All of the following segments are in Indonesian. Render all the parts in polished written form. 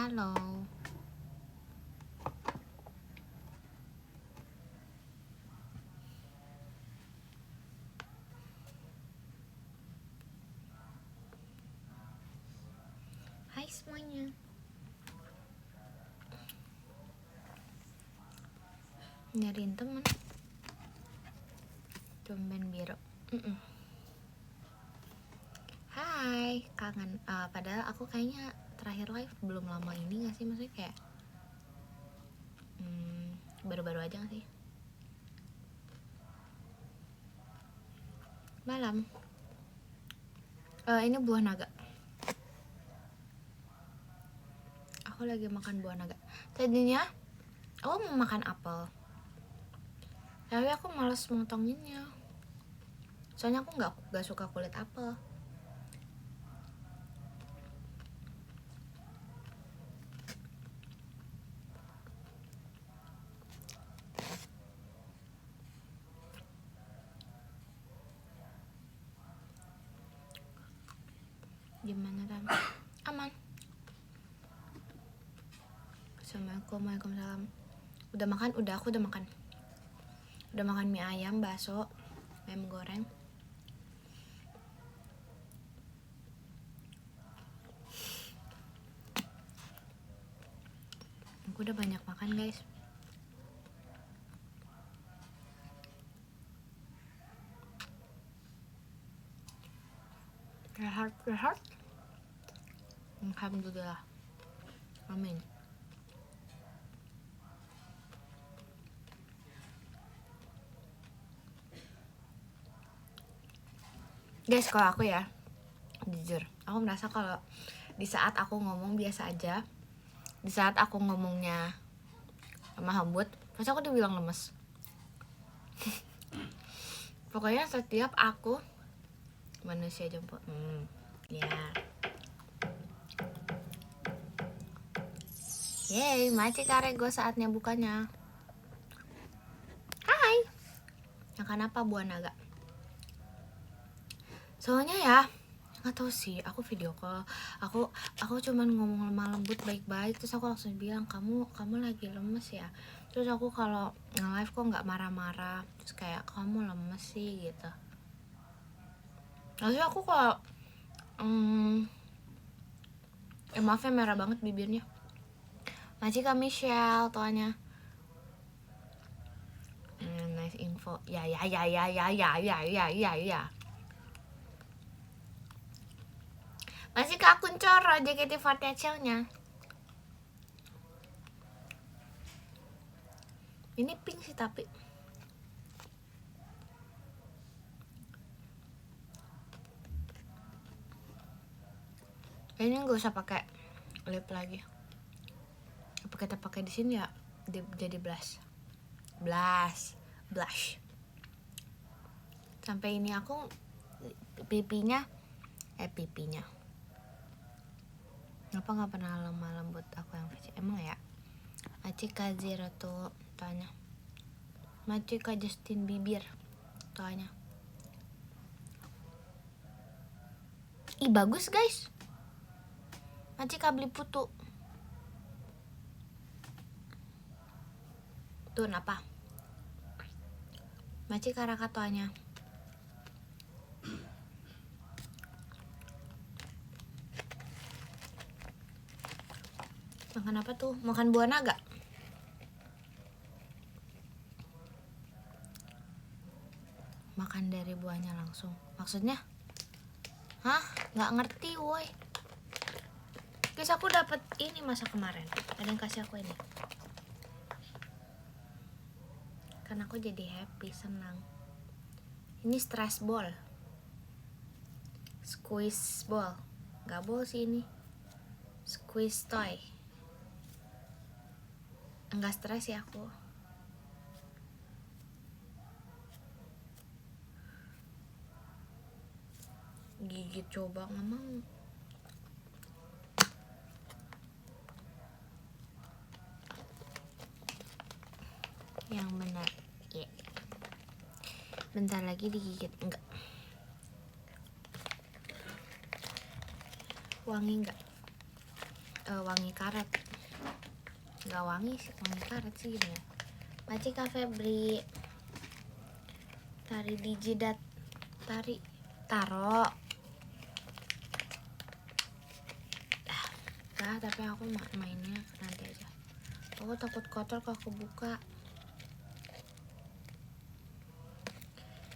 Halo. Hai semuanya. Nyariin temen. Tumben biru. Hai, kangen. Padahal aku kayaknya terakhir live belum lama ini gak sih? Maksudnya kayak baru-baru aja gak sih? Malam. Ini buah naga. Aku lagi makan buah naga. Tadinya aku mau makan apel, tapi aku malas motonginnya. Soalnya aku nggak suka kulit apel. Gimana kan? Aman. Assalamualaikum, waalaikumsalam. Udah makan? Aku udah makan. Udah makan mie ayam, bakso, ayam goreng. Aku udah banyak makan guys. Rehat. Alhamdulillah. Amin. Guys, kalau aku ya, jujur, aku merasa kalau di saat aku ngomong biasa aja, di saat aku ngomongnya lemah lembut, pasti aku dibilang lemes. Pokoknya setiap aku manusia jemput, ya. Yeay, maci karego saatnya bukanya. Hai. Makan apa buah naga? Soalnya ya, nggak tahu sih, aku video call, aku cuman ngomong lemah lembut baik-baik, terus aku langsung bilang kamu lagi lemes ya. Terus aku kalau nge-live kok nggak marah-marah, terus kayak kamu lemes sih gitu. Lalu aku kalau maaf ya, merah banget bibirnya. Masih Kak Michelle tuanya. Nice info. Ya. Masih ke akun Coro JKT48 nya. Ini pink sih tapi. Ini nggak usah pakai lip lagi. Apa kita pakai di sini ya? Jadi blush. Sampai ini aku pipinya. Kenapa nggak pernah lemah lembut aku yang VC? Emang ya? Macika Zero tuh tanya. Macika Justin Bieber tanya. Ih bagus guys. Macika beli putu. Tuh apa? Macika Rakatoanya. Makan apa tuh? Makan buah naga. Makan dari buahnya langsung. Maksudnya? Hah? Nggak ngerti woi. Guys, aku dapat ini masa kemarin. Ada yang kasih aku ini. Karena aku jadi happy, senang. Ini stress ball. Squeeze ball. Nggak ball sih ini. Squeeze toy. Enggak stres ya aku. Gigit coba nggak mau. Yang benar. Yeah. Bentar lagi digigit. Enggak. Wangi enggak? wangi karet. Nggak wangi sih, wangi karet sih gimana. Maci Kak Febri, tari di jidat, tari taro. Tapi aku mainnya nanti aja. Aku takut kotor kalau aku buka.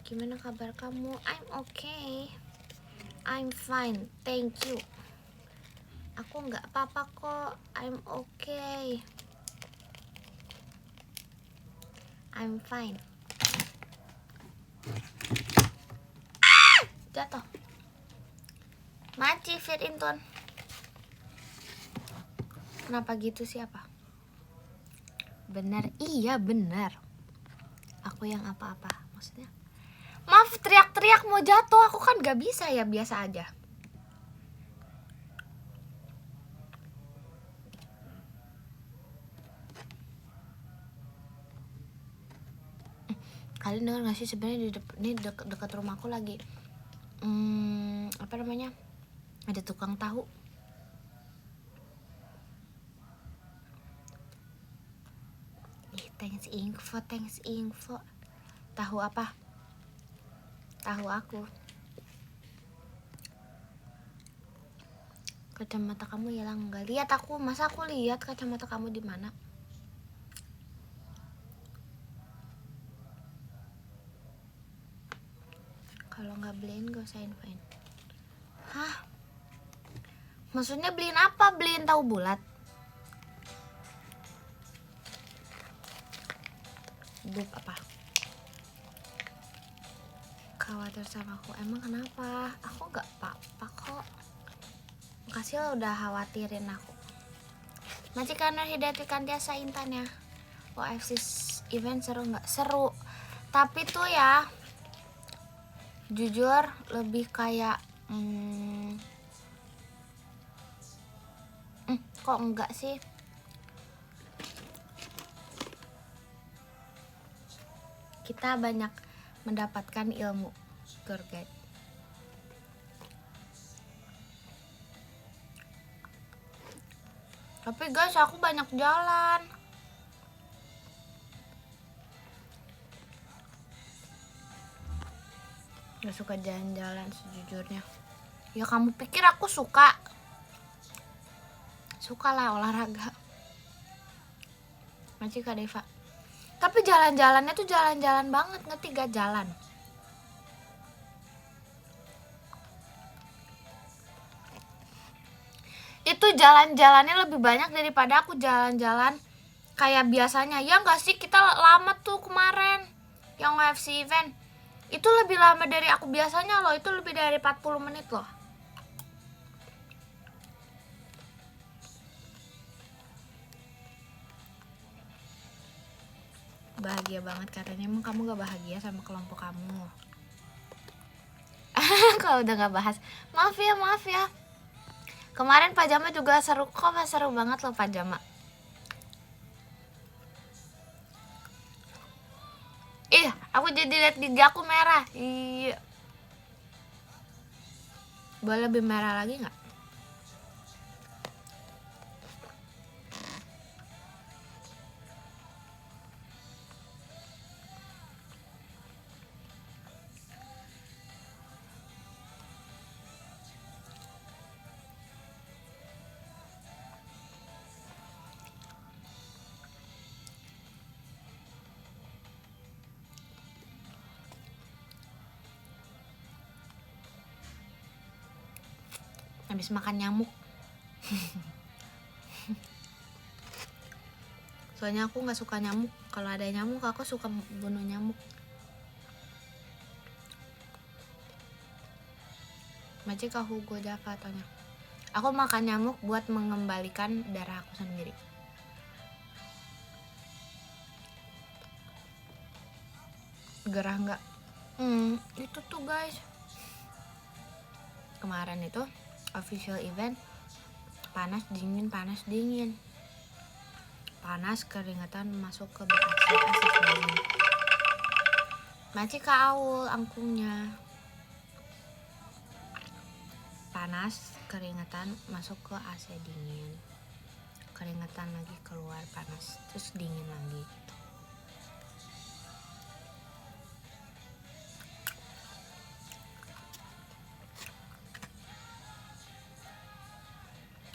Gimana kabar kamu? I'm okay. I'm fine, thank you. Aku nggak apa-apa kok. I'm okay. I'm fine. Jatuh. Maci fit Inton. Kenapa gitu sih apa? Bener, iya bener. Aku yang apa-apa maksudnya? Maaf teriak-teriak mau jatuh, aku kan gak bisa ya, biasa aja. Kalian dengar gak sih sebenarnya ini dekat rumahku lagi apa namanya? Ada tukang tahu. Thanks info. Tahu apa? Tahu aku. Kacamata kamu hilang nggak? Lihat aku, masa aku lihat kacamata kamu di mana? Kalau nggak beliin gak usah infoin. Hah? Maksudnya beliin apa? Beliin tahu bulat? Bub apa? Khawatir sama aku, emang kenapa? Aku nggak apa-apa kok. Makasih lo udah khawatirin aku. Majikan Nur Hidayati Kantiasa Intan ya. OFC event seru nggak? Seru. Tapi tuh ya, jujur lebih kayak kok enggak sih? Kita banyak mendapatkan ilmu tour guide. Tapi guys, aku banyak jalan. Gak suka jalan-jalan sejujurnya. Ya kamu pikir aku suka? Suka lah olahraga. Masih Kak Deva. Tapi jalan-jalannya tuh jalan-jalan banget, ngerti gak? Jalan. Itu jalan-jalannya lebih banyak daripada aku jalan-jalan kayak biasanya. Ya gak sih, kita lama tuh kemarin yang UFC event. Itu lebih lama dari aku biasanya loh. Itu lebih dari 40 menit loh. Bahagia banget katanya. Emang kamu gak bahagia sama kelompok kamu? Kalau udah gak bahas, maaf ya. Kemarin pajama juga seru kok, seru banget loh pajama. Ih, aku jadi liat gigi aku merah. Iya. Boleh lebih merah lagi gak? Habis makan nyamuk. Soalnya aku gak suka nyamuk. Kalau ada nyamuk aku suka bunuh nyamuk. Macam kah Hugo Java tanya. Aku makan nyamuk buat mengembalikan darah aku sendiri. Gerah nggak? Itu tuh guys. Kemarin itu official event panas dingin. Panas keringetan masuk ke BAC asik banget. Maci Kak Aul angkungnya. Panas keringetan masuk ke AC dingin. keringetan lagi keluar panas, terus dingin lagi.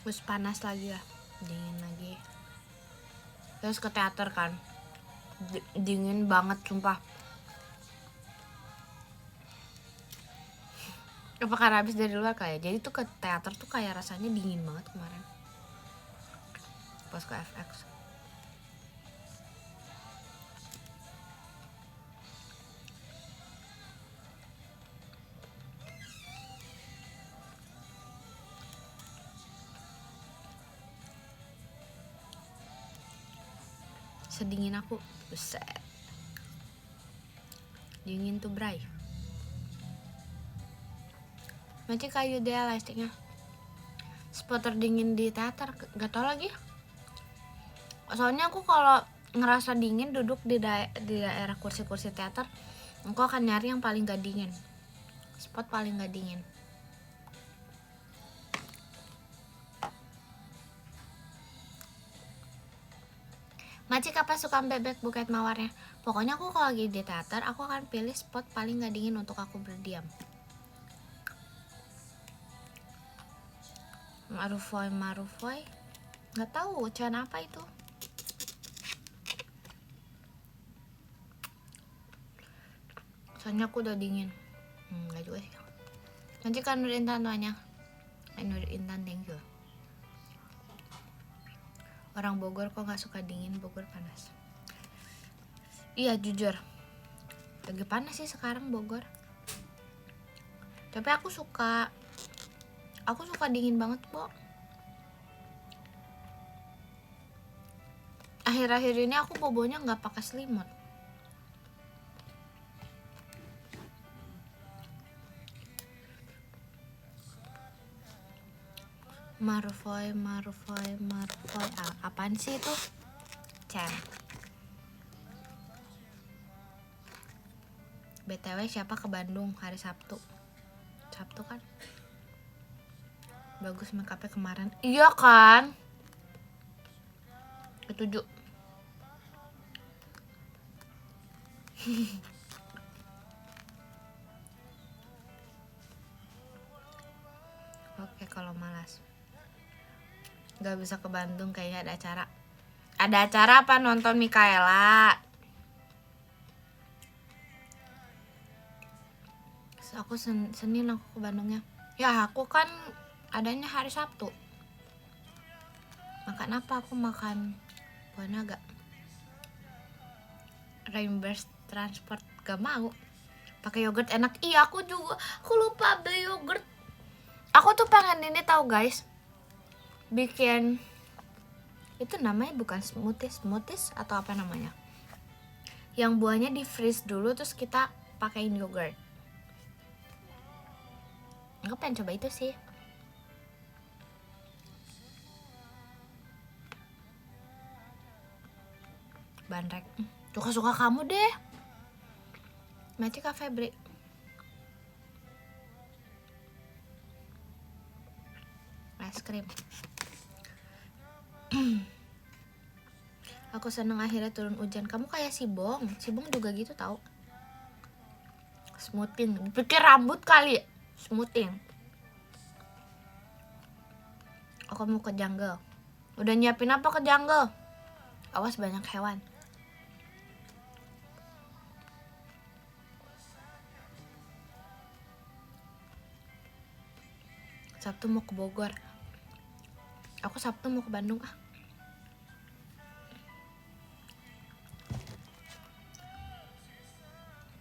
Terus panas lagi ya, dingin lagi. Terus ke teater kan, dingin banget sumpah. Apa karena habis dari luar kayak, jadi tuh ke teater tuh kayak rasanya dingin banget kemarin pas ke FX. Sedingin aku, buset, dingin tuh bray. Macam kayu deh lightsticknya. Spot dingin di teater, gak tau lagi. Soalnya aku kalau ngerasa dingin duduk di daerah kursi-kursi teater, aku akan nyari yang paling gak dingin, spot paling gak dingin. Macik apa suka bebek buket mawarnya? Pokoknya aku kalau lagi di teater, aku akan pilih spot paling gak dingin untuk aku berdiam. Marufoy, nggak tahu ucapan apa itu. Soalnya aku udah dingin. Nggak juga sih. Nanti kan Nur Intan tuanya. Nur Intan, thank you. Orang Bogor kok nggak suka dingin, Bogor panas. Iya jujur, lagi panas sih sekarang Bogor. Tapi aku suka dingin banget, Bo. Akhir-akhir ini aku bobonya nggak pakai selimut. Marufoy. Apaan sih itu? Chan. BTW siapa ke Bandung hari Sabtu? Sabtu kan? Bagus make-upnya kemarin. Iya kan? Ketujuh. Oke, kalau malas nggak bisa ke Bandung, kayaknya ada acara. Ada acara apa? Nonton Mikaela. Aku Senin aku ke Bandungnya. Ya aku kan adanya hari Sabtu. Makan apa? Aku makan buah naga. Reimburse transport gak mau. Pakai yogurt enak. Iya aku juga. Aku lupa beli yogurt. Aku tuh pengen ini tahu guys. Bikin itu namanya bukan smoothies atau apa namanya? Yang buahnya di freeze dulu terus kita pakein yogurt. Aku pengen coba itu sih. Bandrek. Suka-suka kamu deh. Mati Kak Febri. Es krim. Aku seneng akhirnya turun hujan. Kamu kayak si Bong juga gitu tau. Smoothing. Pikir rambut kali. Smoothing. Aku mau ke jungle. Udah nyiapin apa ke jungle? Awas banyak hewan. Sabtu mau ke Bogor. Aku Sabtu mau ke Bandung ah.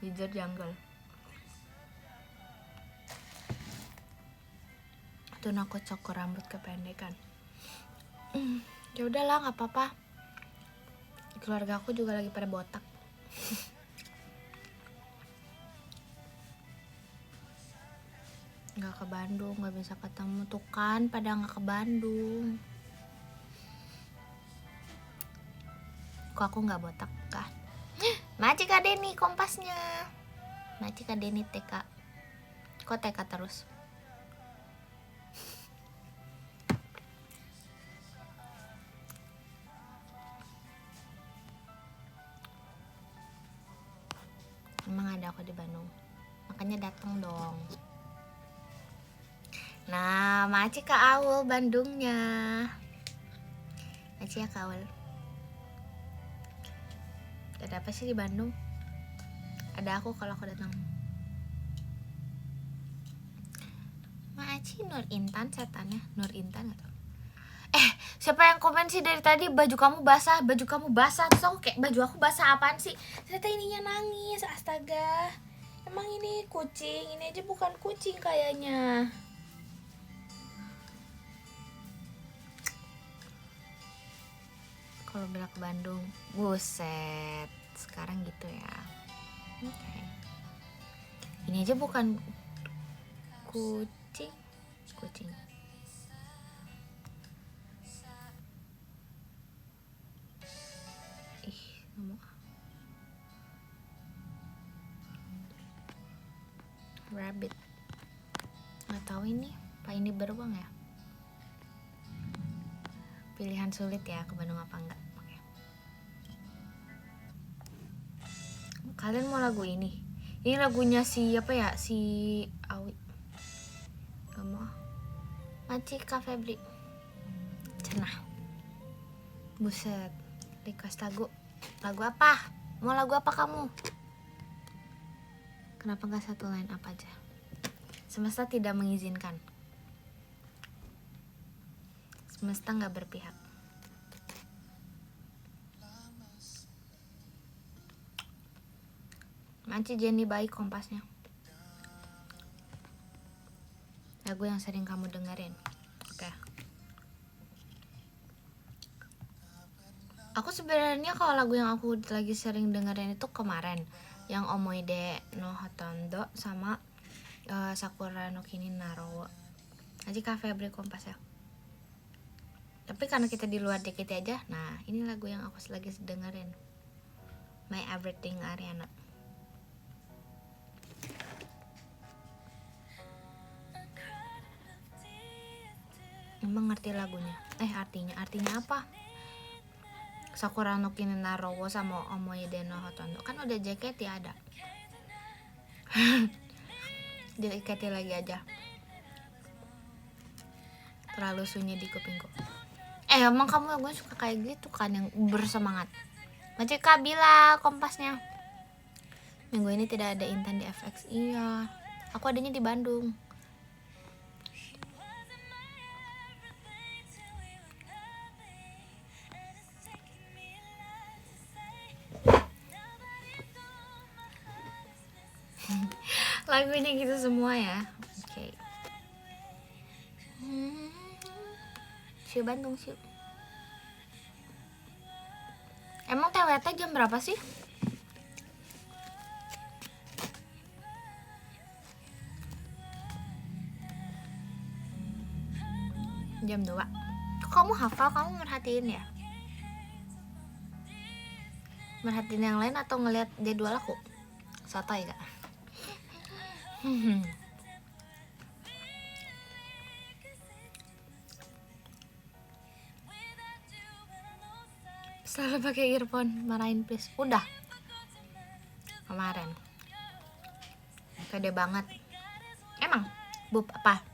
Jujur jungle. Tuh aku cokor rambut kependekan. Ya udahlah, nggak apa-apa. Keluarga aku juga lagi pada botak. Nggak ke Bandung, nggak bisa ketemu tuh kan, pada nggak ke Bandung. Kok aku nggak botak kan? Maci Kak Deni kompasnya. Maci Kak Deni TK. Kok TK terus? Emang ada aku di Bandung, makanya datang dong. Nah, Maci ke Awul Bandungnya. Maci ya ke Awul. Ada apa sih di Bandung? Ada aku kalau aku datang. Maci Nur Intan setannya, Nur Intan gak tau. Siapa yang komen sih dari tadi baju kamu basah, baju kamu basah. Terus aku kayak baju aku basah apaan sih? Ternyata ininya nangis, astaga. Emang ini kucing, ini aja bukan kucing kayaknya. Kalau bilang ke Bandung, buset. Sekarang gitu ya. Oke. Ini aja bukan kucing. Kucing. Ih, ngomong. Rabbit. Nggak tahu apa ini beruang ya? Pilihan sulit ya ke Bandung apa enggak? Oke. Kalian mau lagu ini? Ini lagunya siapa ya? Si Awi. Gak mau. Maci Kak Febri. Cenah. Buset. Request lagu. Lagu apa? Mau lagu apa kamu? Kenapa gak satu line up aja? Semesta tidak mengizinkan. Semesta gak berpihak. Maci Jenny baik kompasnya. Lagu yang sering kamu dengerin. Oke. Aku sebenarnya kalau lagu yang aku lagi sering dengerin itu kemarin, yang Omoide no Hotondo sama Sakura no Kini Naro. Aja Kak Febri kompas ya. Tapi karena kita di luar dikit aja, nah ini lagu yang aku lagi dengerin. My Everything Ariana. Emang ngerti lagunya? Artinya apa? Sakura no Kini Naro sama Omoide no Hotondo. Kan udah JKT ada. JKT lagi aja. Terlalu sunyi di kupingku. Emang kamu lagunya suka kayak gitu kan, yang bersemangat. Macam Kabila kompasnya. Minggu ini tidak ada Intan di FX. Iya, aku adanya di Bandung. Lagunya gitu semua ya. Oke. Siu Bandung siu. Emang TWT jam berapa sih? Jam 2. Kok kamu hafal? Kamu merhatiin ya? Merhatiin yang lain atau ngeliat jadwal aku? Sotoy gak? Selalu pakai earphone, marahin please. Udah. Kemarin. Pede banget. Emang? Bub apa?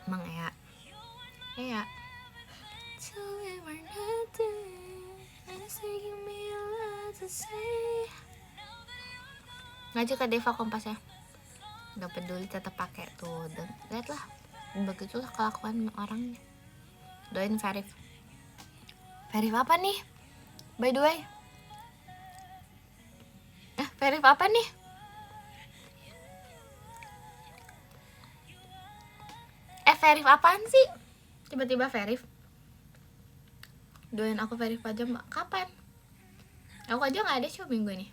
Emang ya? Iya. Ngajak ke Deva kompas ya. Gak peduli tetap pakai tuh. Lihatlah. Begitulah kelakuan orangnya. Doain Verif. Verif apa nih? By the way. Verif apa nih? Verif apaan sih? Tiba-tiba Verif. Doain aku Verif aja mbak. Kapan? Aku aja gak ada show minggu ini.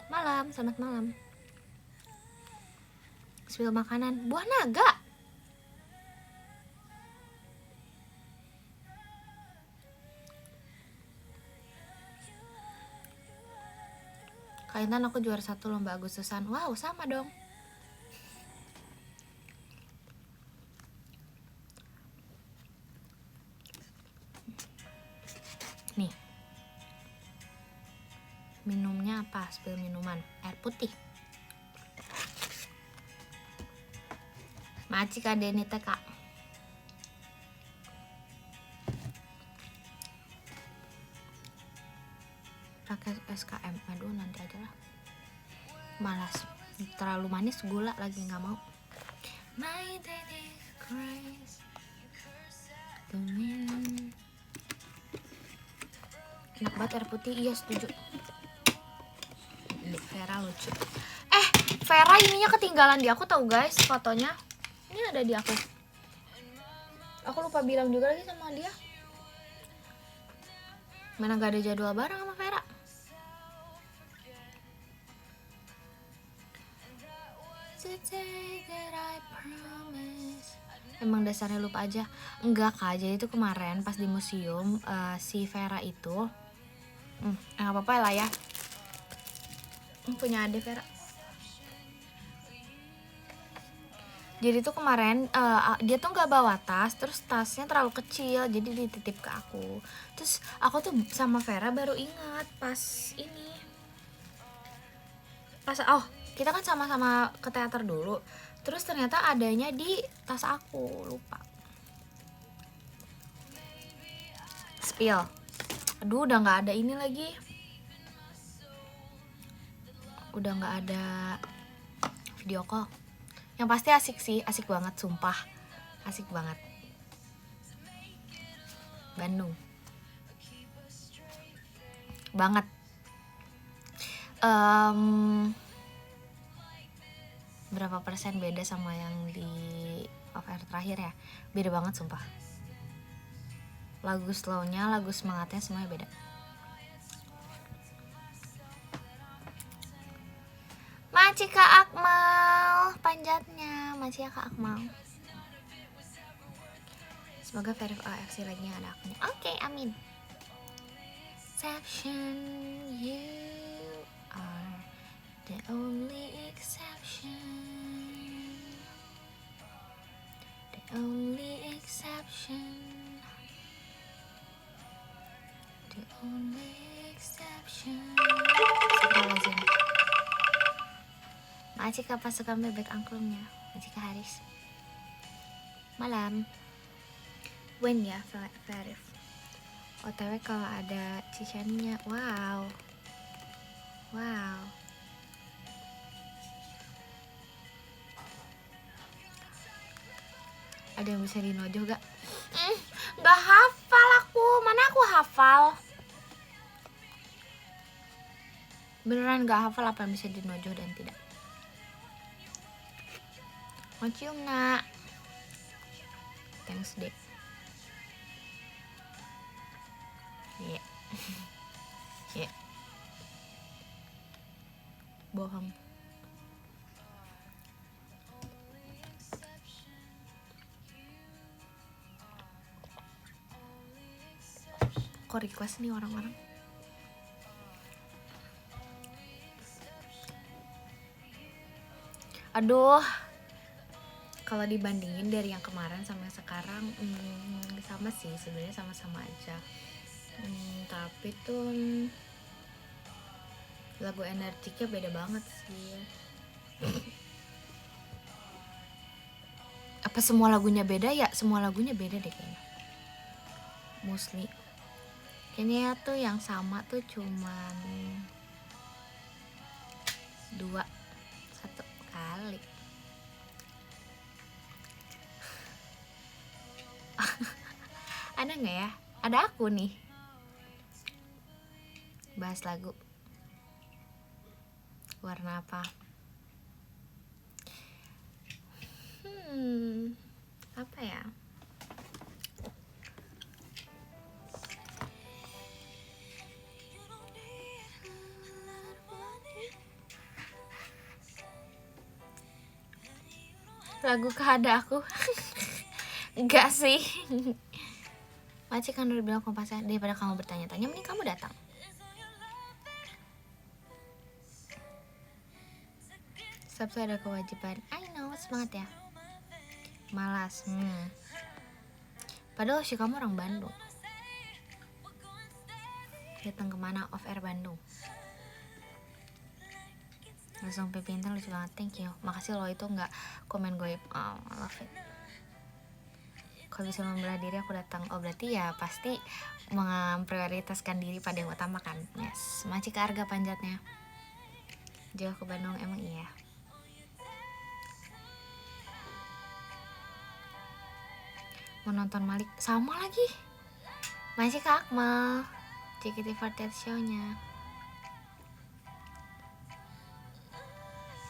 Malam, selamat malam. Spill makanan. Buah naga. Kaitan aku juara 1 lomba Agustusan. Wow, sama dong. Nih, minumnya apa? Spill minuman. Air putih. Maci Kak Denita Kak. Pakai SKM. Aduh, nanti aja lah. Malas. Terlalu manis, gula lagi nggak mau. My daddy cries. Enak banget air putih. Iya, setuju. Vera lucu. Vera ininya ketinggalan di aku tahu guys, fotonya. Ini ada di aku. Aku lupa bilang juga lagi sama dia. Mana gak ada jadwal bareng sama Vera. Emang dasarnya lupa aja. Enggak Kak, jadi itu kemarin pas di museum si Vera itu nggak apa-apa lah ya. Punya adik Vera. Jadi tuh kemarin dia tuh nggak bawa tas, terus tasnya terlalu kecil, jadi dititip ke aku. Terus aku tuh sama Vera baru ingat pas ini, kita kan sama-sama ke teater dulu. Terus ternyata adanya di tas aku, lupa. Spill. Aduh, udah nggak ada ini lagi. Udah nggak ada video call. Yang pasti asik sih, asik banget sumpah. Asik banget. Bandung. Banget. Berapa persen beda sama yang di off air terakhir ya? Beda banget sumpah. Lagu slownya, lagu semangatnya semuanya beda. Maci Kak Akmal, panjatnya Maci Kak Akmal. Semoga Verif AFC lagi yang ada akunnya. Oke, amin. Exception, you are the only exception. The only exception. The only exception. Maci Kak pasukan bebek angklungnya. Maci Kak Haris. Malam. When ya Verif. OTW kalau ada Cicaninya. Wow. Wow. Ada yang bisa dinojoh gak? Gak hafal aku. Mana aku hafal? Beneran gak hafal apa yang bisa dinojoh dan tidak. Mau cium nak? Thanks deh. Iya. Iya. Bohong. Kok request nih orang-orang? Aduh, kalau dibandingin dari yang kemarin sama yang sekarang sama sih, sebenarnya sama-sama aja. Tapi tuh lagu energiknya beda banget sih. Apa semua lagunya beda ya? Semua lagunya beda deh kayaknya. Mostly. Kayaknya tuh yang sama tuh cuman 1 kali. Ada nggak ya? Ada aku nih. Bahas lagu. Warna apa? Apa ya? Lagu Keada Aku. Enggak sih. Maci kan udah bilang kompasnya, daripada kamu bertanya-tanya mending kamu datang. Sabtu ada kewajiban. I know, semangat ya. Malas. Padahal sih kamu orang Bandung. Datang kemana? Off air Bandung. Langsung Pintar lucu banget, thank you. Makasih lo itu nggak komen gue. Oh, I love it. Kalau bisa membelah diri aku datang. Oh berarti ya pasti memprioritaskan diri pada yang utama kan. Yes. Maci ke harga panjatnya. Jauh ke Bandung emang iya. Mau nonton Malik sama lagi. Masih ke Akmal. JKT48 show-nya.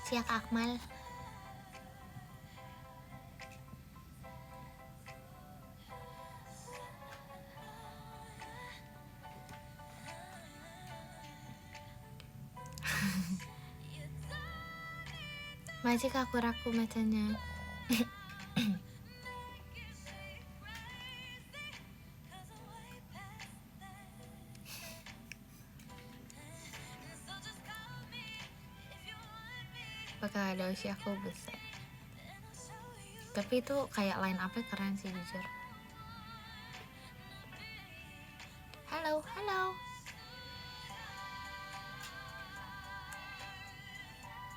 Siap Akmal. Masih kaku-raku macanya. Bakal ada usia aku besar. Tapi itu kayak line up-nya keren sih jujur. Halo, halo.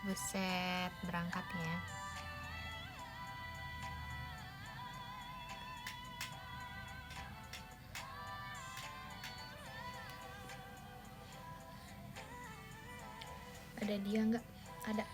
Buset, berangkat ya. Ada dia nggak? Ada.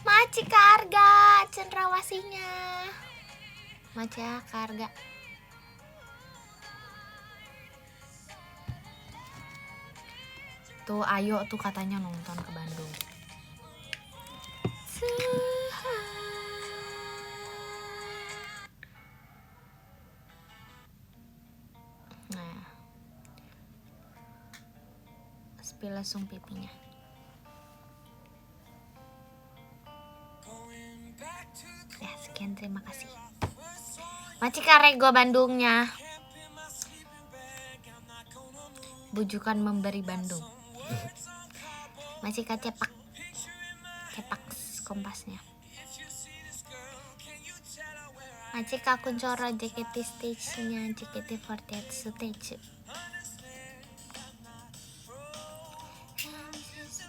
Maci Karga, cendrawasinya. Maci Karga. Tuh ayo tuh katanya nonton ke Bandung. Nah, spill langsung pipinya. Ya sekian, terima kasih. Maci Karego Bandungnya. Bujukan memberi Bandung. Masih cepak kompasnya. Masih kuncoro JKT stage-nya, JKT48 stage.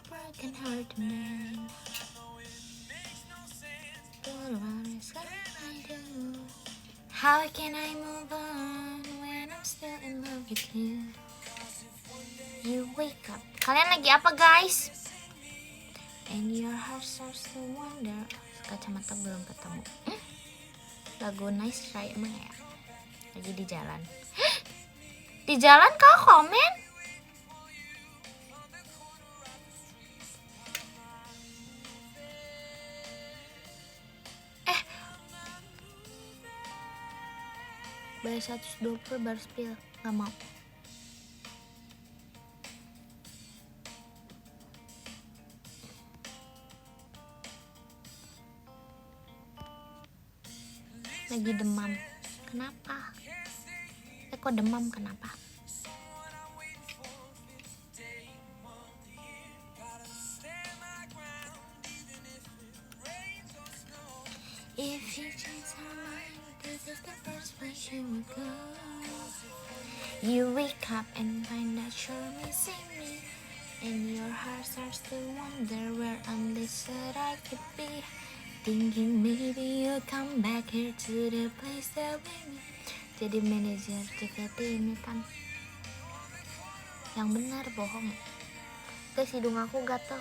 Broken heart man. How can I move on when I'm still in love with you? You wake up. Kalian lagi apa guys? And your heart starts to wonder. Kacamata belum ketemu. Lagu Nice Try emang ya? Lagi di jalan. Di jalan kau komen? Bayar 120 baru spill. Gak mau. Lagi demam. Kenapa? Kok demam kenapa? If you change her mind, this is the first place you would go. You wake up and find that you're missing me, and your heart starts to wonder where on this earth I could be. Thinking maybe you'll come back here to the place that we meet. Jadi manajer JKT ini kan yang benar bohong. Guys, hidung aku gatel.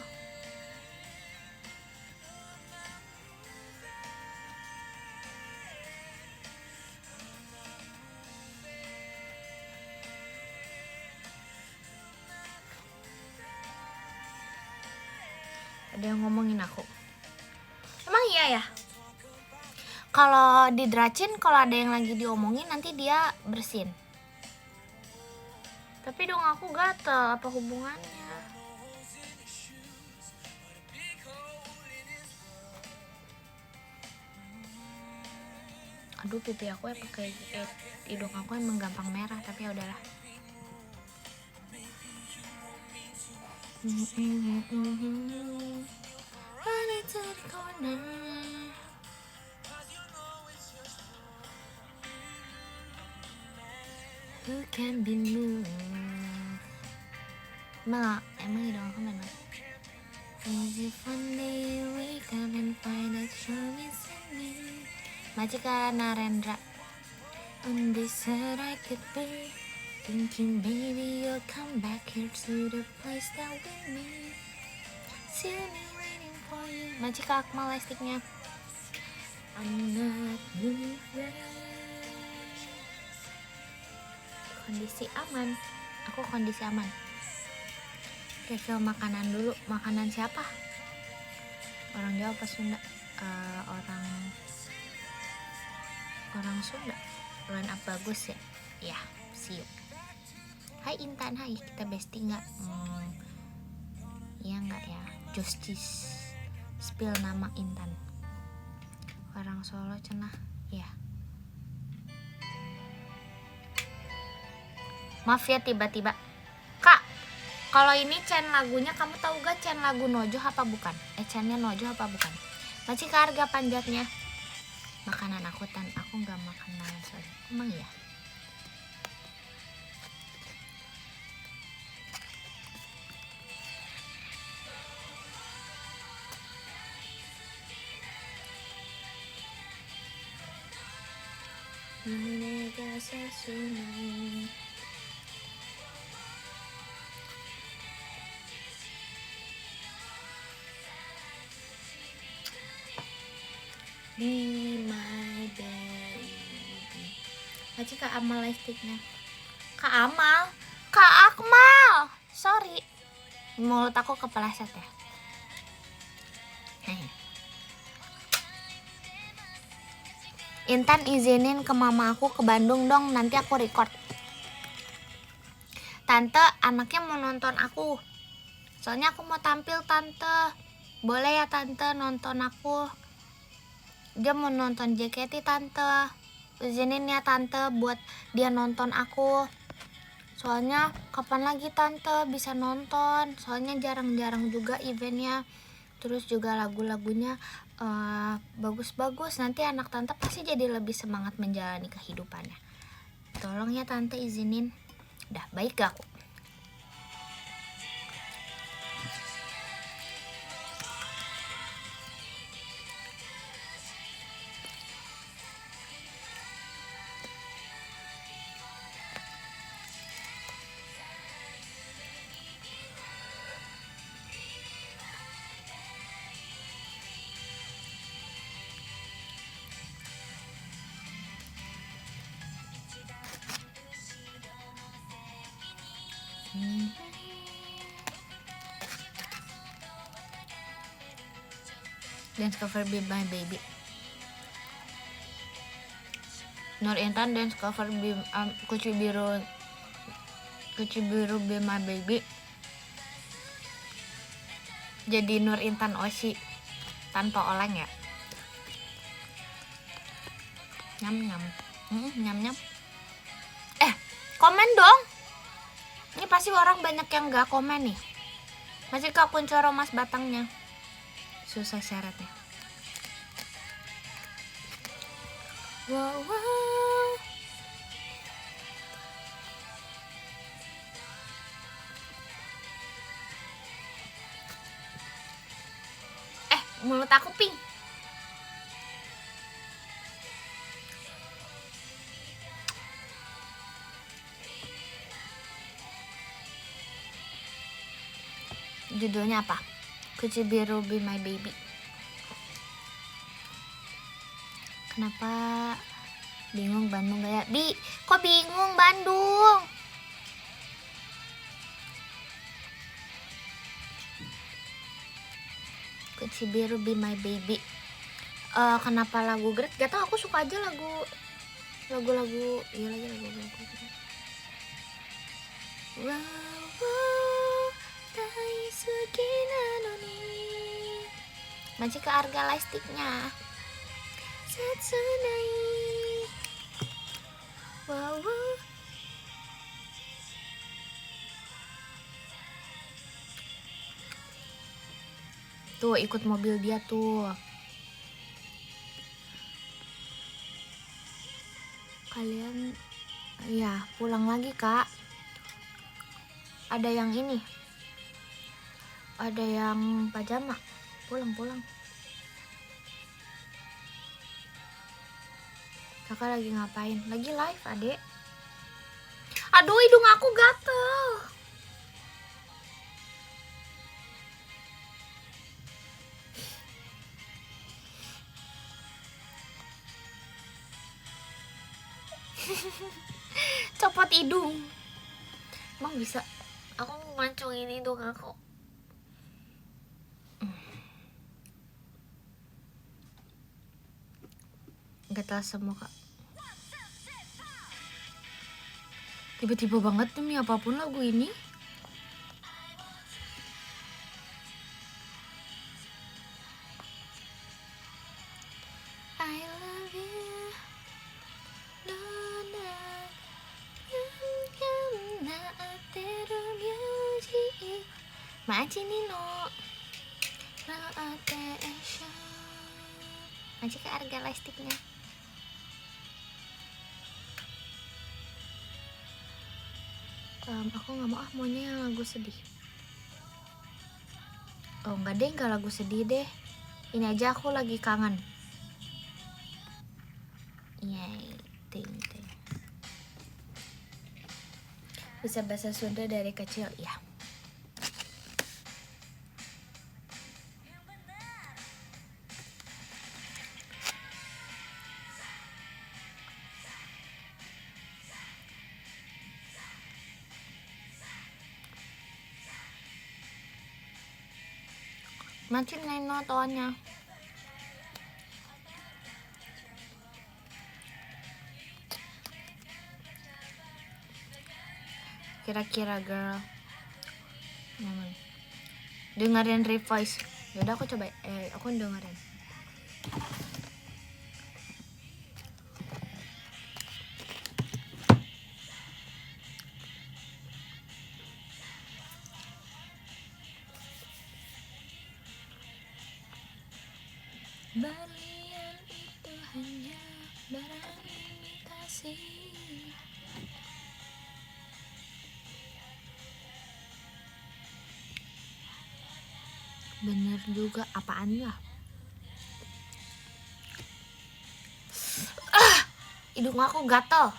Ada yang ngomongin aku. Emang iya ya? Kalau di Dracin, kalau ada yang lagi diomongin nanti dia bersin. Tapi dong aku gatel, apa hubungannya? Aduh, pipi aku ya pakai hidung aku emang gampang merah, tapi ya udahlah. Run into the corner. Who can be moved? Emang hidung aku memang. Is it funny we come and find that you're missing me? Majika Narendra. On this side I could be thinking maybe you'll come back here to the place that we meet. See me waiting for you. Majika Akmal listiknya. I'm not moving. Kondisi aman. Aku kondisi aman. Ke makanan dulu. Makanan siapa? Orang Jawa apa Sunda? Orang Sunda. Line up bagus ya. Ya, see you. Hai Intan, hai. Kita bestie nggak? Iya nggak ya? Justice. Spill nama Intan. Orang Solo cenah. Ya. Maaf ya tiba-tiba. Kak, kalau ini chain lagunya kamu tahu gak chain lagu Nojo apa bukan? Chainnya Nojo apa bukan? Masih ke harga panjatnya. Makanan aku nggak makan malam sorry. Emang ya? Be my baby. Masih Kak Amal listiknya. Kak Amal? Kak Akmal. Sorry. Mulut aku kepeleset ya. Intan izinin ke mama aku ke Bandung dong, nanti aku record. Tante, anaknya mau nonton aku. Soalnya aku mau tampil tante. Boleh ya tante nonton aku? Dia mau nonton JKT tante. Izinin ya tante buat dia nonton aku. Soalnya kapan lagi tante bisa nonton? Soalnya jarang-jarang juga eventnya. Terus juga lagu-lagunya bagus-bagus. Nanti anak tante pasti jadi lebih semangat menjalani kehidupannya. Tolong ya tante izinin. Udah baik gak aku? Dance cover Be My Baby. Nur Intan dance cover Kuci Biru Be My Baby. Jadi Nur Intan Oshi tanpa oleng ya. Nyam. Komen dong. Ini pasti orang banyak yang gak komen nih. Masih Kak Kuncoro Mas Batangnya. Susah syaratnya. Wow. Mulut aku pink. Judulnya apa? Kuci Biru Be My Baby. Kenapa bingung Bandung gak ya? Kok bingung Bandung? Kuci Biru Be My Baby. Kenapa lagu Great? Gak tau, aku suka aja lagu iya lagi lagu. Masih ke harga lightsticknya. Tuh ikut mobil dia tuh. Kalian ya pulang lagi kak. Ada yang ini, ada yang pajama. Pulang. Kakak lagi ngapain? Lagi live adek. Aduh hidung aku gatel. Copot hidung. Emang bisa? Aku mau mancungin hidung aku. Gatal semua kak. Tiba-tiba banget demi apapun lagu ini. I love you. Maci Nino. Maci ke harga lastiknya. Aku nggak mau maunya yang lagu sedih. Oh enggak deh, nggak lagu sedih deh. Ini aja aku lagi kangen. Yay, ting. Bisa bahasa Sunda dari kecil ya. Macin Nino toannya. Kira-kira girl. Dengerin Revoice. Yaudah aku coba. Aku dengerin. Berlian itu hanya barang imitasi. Bener juga, apaan lah. Hidung aku gatel.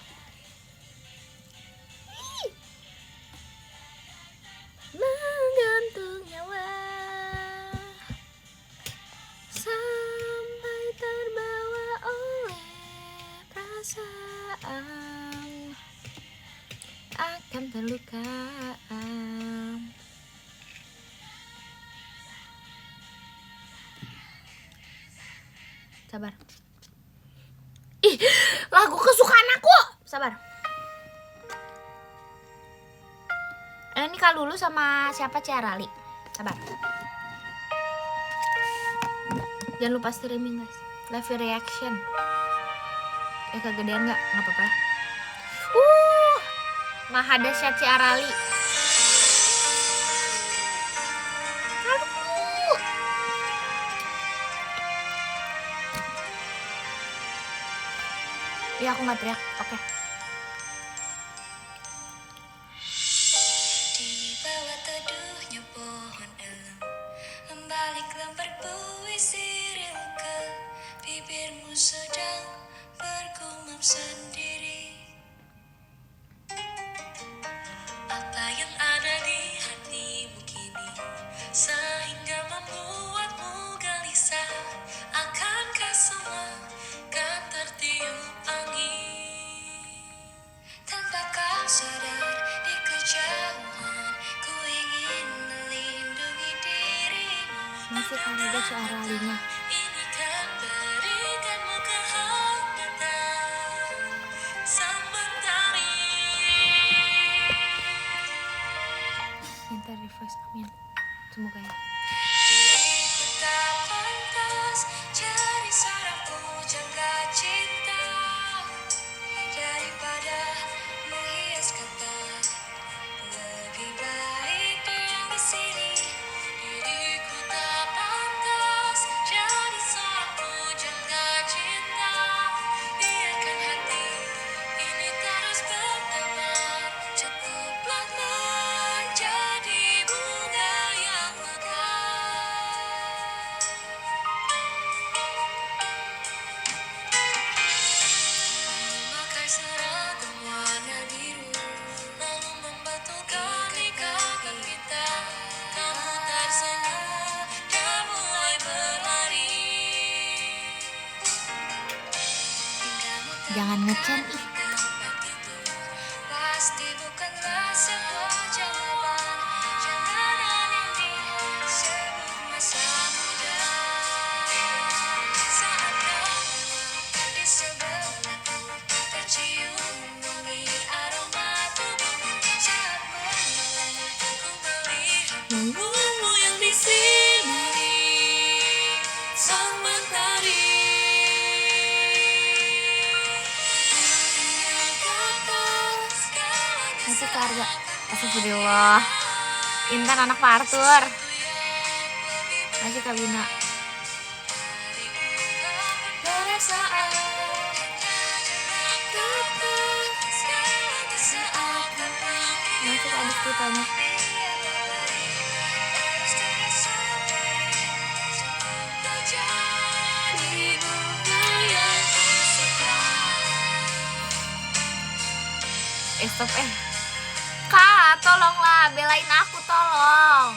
Menggantung nyawa sampai terbawa oleh perasaan akan terluka. Sabar. Ih, lagu kesukaan aku. Sabar. Ini Kak Lulu sama siapa, Ciarali. Sabar. Jangan lupa streaming guys. Live reaction. Kegedean nggak? Nggak apa-apa. Mahadasya Ciarali. Ya aku nggak teriak. Oke. Di bawah teduhnya pohon elem, membalik lembar puisi rilke, bibirmu sedang bergumam sendiri. Apa yang ada di hatimu kini, sehingga membuatmu gelisah? Akankah semua kan tertiup angin? Tanpa kau sadar di kejauhan, ku ingin melindungi dirimu. Masih ada Ciaralinya. Ini kan berikanmu kehangatan sang mentari. Minta request, amin. Semoga ya. Diriku tak pantas jadi seorang pujangga cinta, daripada menghias kata. Lebih baik diam di sini. Diriku tak pantas seragam warna biru, lalu membetulkan ikatan kita. Kamu tersenyum dan mulai berlari. Jangan ngecen ih. Pasti bukanlah sebuah jawaban. Jalanan yang disebut masa muda. Saat kau di sebelahku, tercium wangi aroma tubuhmu. Saat menelan, ku melihat bungamu yang disinari sang mentari. Masih keluarga. Astagfirullah. Intan anak Pak Arthur. Masih Kak Bina. Masih Kak Adik kitanya. Stop Kak, tolonglah belain aku, tolong.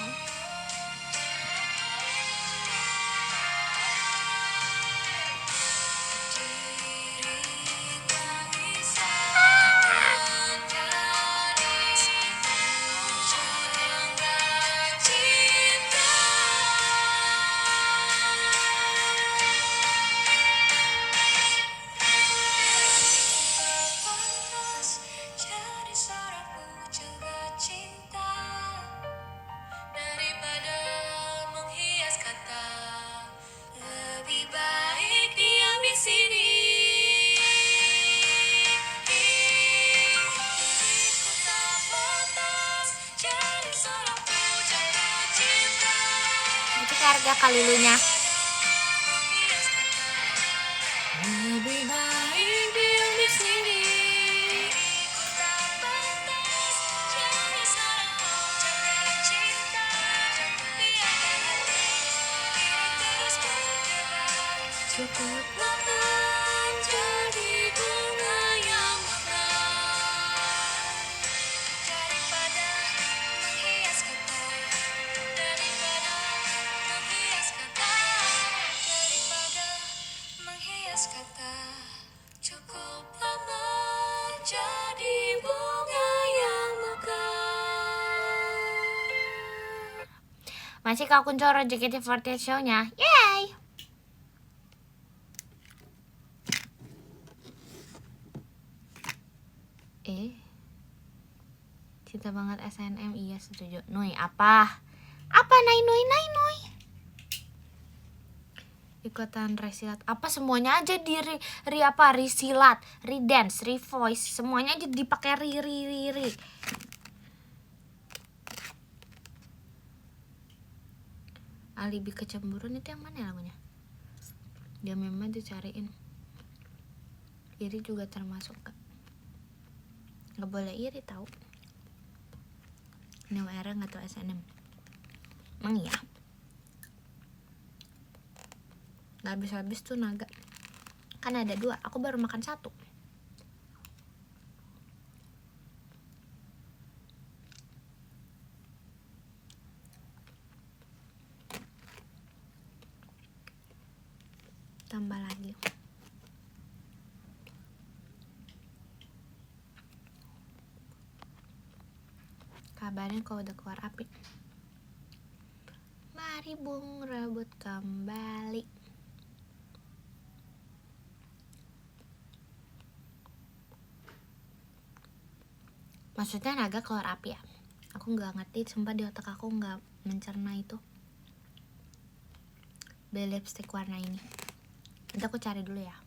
Jadi seorang pujangga cinta, daripada menghias kata, lebih baik diam di sini. Diriku tak pantas jadi seorang pujangga cinta, Itu harga kalulunya. menghias kata, lebih baik diam di sini. Diriku tak pantas jadi seorang pujangga cinta, biarkan hati ini terus bergerak. Cukuplah menjadi bunga yang mekar, daripada menghias kata, daripada menghias kata, daripada menghias kata. Cukuplah menjadi bunga yang mekar. Masih Kak Kuncoro JKT48 show-nya. Yay! Cinta banget SNM, iya setuju. Nui, apa? Apa Nai Nui? Ikutan resilat. Apa semuanya aja di apa? Risilat, redance, revoice, semuanya aja dipakai ri. Alibi kecemburuan itu yang mana lagunya? Dia memang dicariin. Iri juga termasuk, Kak. Nggak boleh iri tahu. New Era nggak tahu SNM. Emang iya? Nggak habis-habis tuh naga. Kan ada 2, aku baru makan 1. Tambah lagi. Kabarnya kau udah keluar api. Mari bung rebut kembali. Maksudnya naga keluar api ya? Aku nggak ngerti, sumpah di otak aku nggak mencerna itu. Beli lipstick warna ini. Nanti aku cari dulu ya.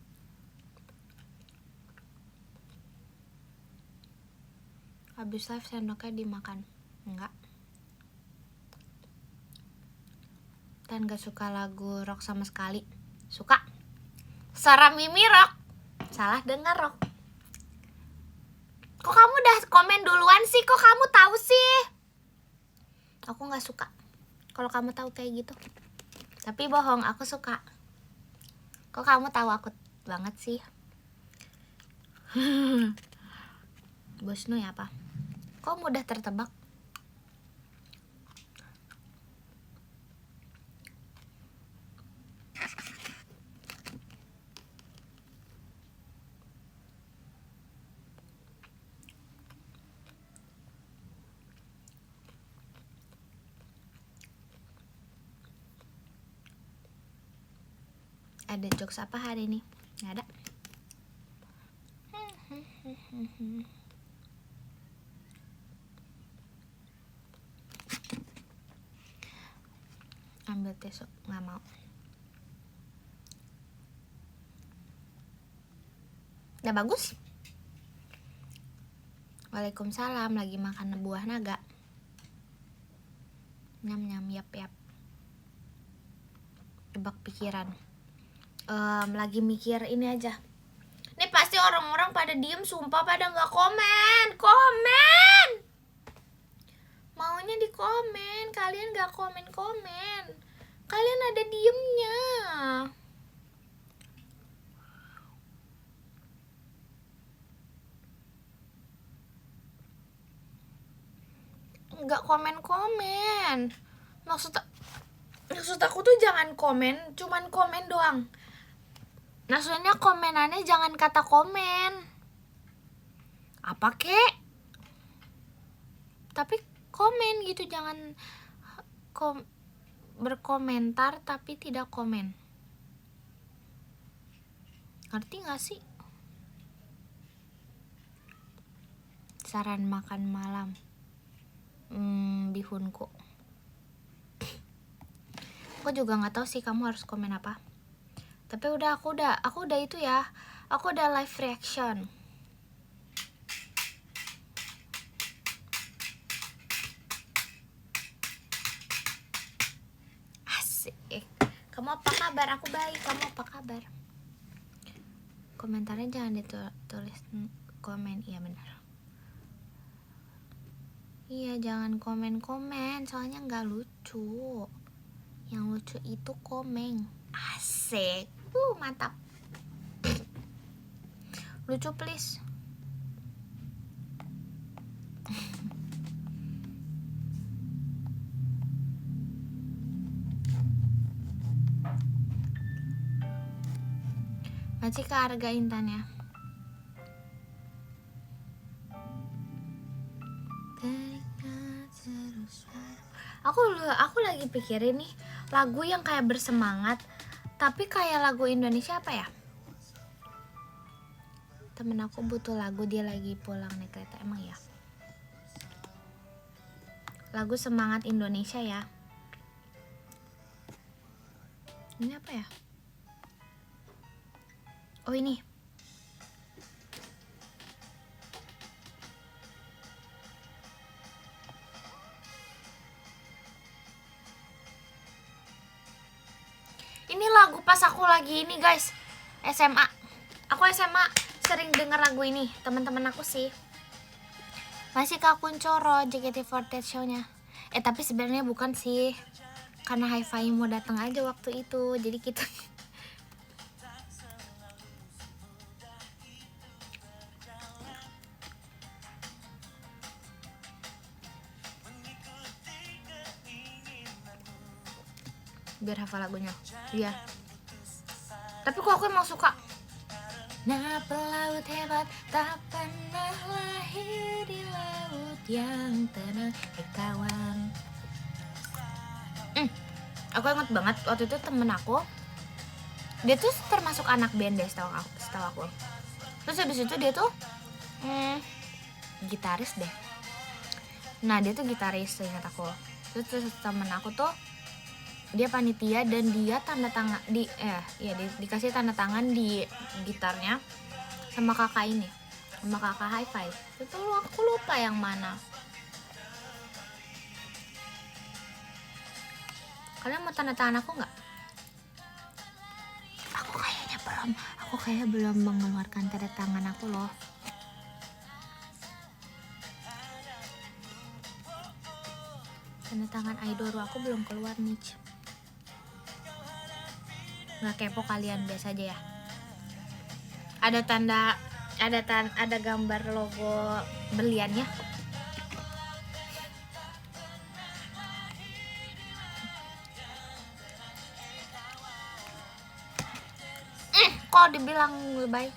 Habis live sendoknya dimakan. Enggak. Dan gak suka lagu rock sama sekali. Suka. Suara Mimi rock. Salah denger rock. Kok kamu udah komen duluan sih? Kok kamu tahu sih? Aku gak suka kalau kamu tahu kayak gitu. Tapi bohong, aku suka. Kok kamu tahu aku banget sih? Bos Noy apa? Kok mudah tertebak? Ada jokes apa hari ini? Nggak ada. Ambil tisu, nggak mau. Udah bagus. Waalaikumsalam, lagi makan buah naga. Nyam nyam, yap yap. Tebak pikiran. Lagi mikir ini aja. Ini pasti orang-orang pada diem, sumpah pada nggak komen. Komen. Maunya di komen, kalian nggak komen. Kalian ada diemnya. Nggak komen. Maksud aku tuh jangan komen, cuman komen doang. Maksudnya komenannya jangan kata komen. Apa kek? Tapi komen gitu, jangan berkomentar tapi tidak komen. Ngerti gak sih? Saran makan malam. Bihunku. Aku juga nggak tahu sih kamu harus komen apa. Tapi aku udah itu ya. Aku udah live reaction. Asik. Kamu apa kabar? Aku baik. Kamu apa kabar? Komentarnya jangan ditulis komen. Iya benar. Iya, jangan komen-komen, soalnya nggak lucu. Yang lucu itu komen. Asik. Mantap. Lucu please. Masih ke harga Intan ya. Aku lagi pikirin nih lagu yang kayak bersemangat tapi kayak lagu Indonesia apa ya? Temen aku butuh lagu, dia lagi pulang naik kereta. Emang ya? Lagu semangat Indonesia ya. Ini apa ya? Oh ini. Ini lagu pas aku lagi ini guys, SMA. Aku SMA sering denger lagu ini, teman-teman aku sih. Masih Kak Kuncoro, JKT48 show-nya. Tapi sebenarnya bukan sih, karena Hi-Fi mau datang aja waktu itu, jadi kita biar hafal lagunya. Iya. Tapi kok aku emang suka. Nah, pelaut hebat tak pernah lahir di laut yang tenang. Kawan. Aku ingat banget waktu itu temen aku, dia tuh termasuk anak band deh setahu aku. Terus habis itu dia tuh gitaris deh. Nah dia tuh gitaris, ingat aku. Terus temen aku tuh dia panitia dan dia tanda tangan dikasih tanda tangan di gitarnya sama kakak ini, sama kakak Hi-Fi. Itu aku lupa yang mana. Kalian mau tanda tangan aku nggak? Aku kayaknya belum mengeluarkan tanda tangan aku loh. Tanda tangan idol aku belum keluar nih. Nggak kepo kalian, biasa aja ya. Ada ada gambar logo beliannya. Kok dibilang lebay?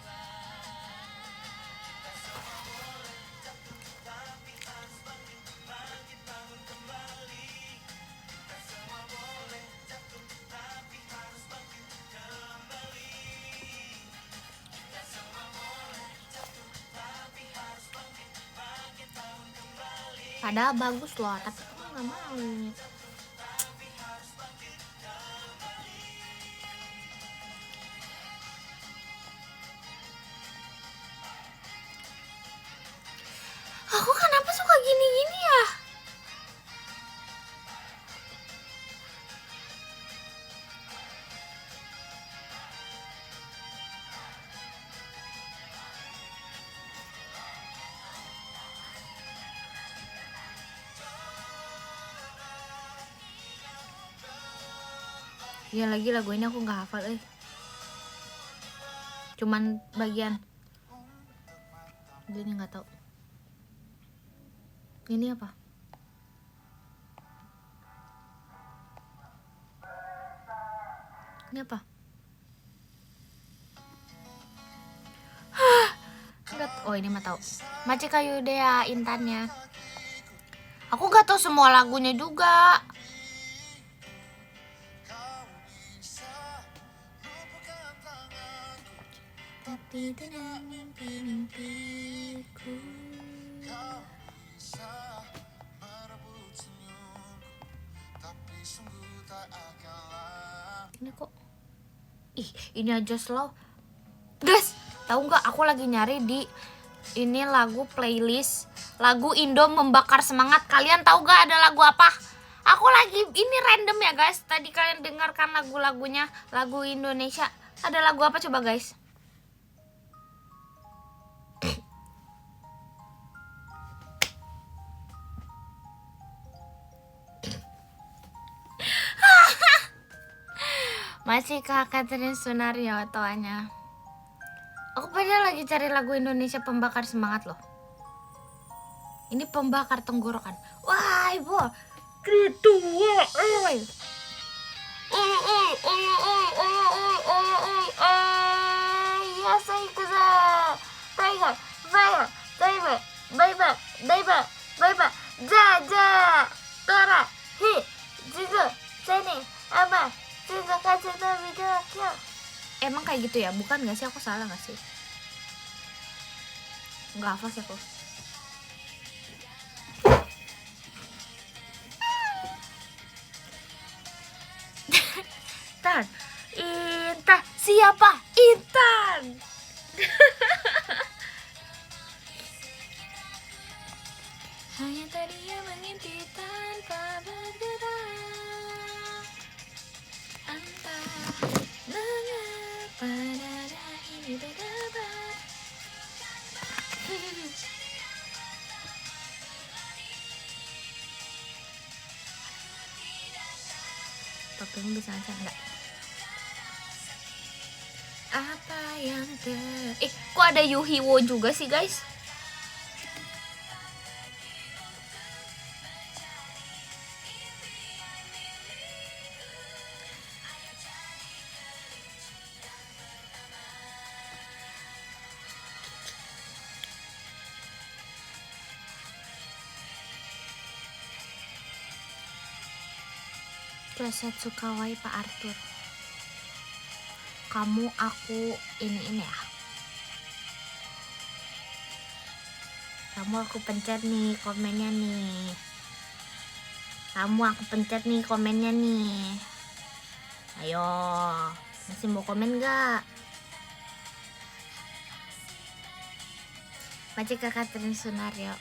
Padahal bagus loh, tapi aku nggak mau. Aku kenapa suka gini-gini ya? Ya lagi lagu ini aku nggak hafal cuman bagian ini nggak tahu ini apa. Ini apa? Enggak. Oh ini mah tahu. Macika Yudea Intannya. Aku gak tahu semua lagunya juga. Tapi tenang mimpi-mimpiku. Ini kok ini aja slow. Guys, tahu nggak aku lagi nyari di ini lagu playlist lagu Indo membakar semangat. Kalian tahu nggak ada lagu apa? Aku lagi ini random ya guys. Tadi kalian dengarkan lagu-lagunya, lagu Indonesia. Ada lagu apa coba guys? Masih Kak Catherine Sunario toanya. Aku padahal lagi cari lagu Indonesia pembakar semangat loh. Ini pembakar tenggorokan. Wah ibu, kedua, ya saya kuza, tiger, fire, tiger, baby, jaja, tora, hi, jizu, sini, apa? Emang kayak gitu ya? Bukan gak sih? Aku salah gak sih? Nggak hafal sih aku. Intan. Siapa? Intan. Hanya tadi yang mengintip tanpa bergerak. Entah mengapa dada ini berdebar. Topeng bisa aja enggak? Apa yang kok ada Yuhiwo juga sih guys? Kasetsu Kawaii Pak Arthur. Kamu aku ini ya. Kamu aku pencet nih komennya nih. Kamu aku pencet nih komennya nih. Ayo, masih mau komen gak? Macika Catherine Sunario.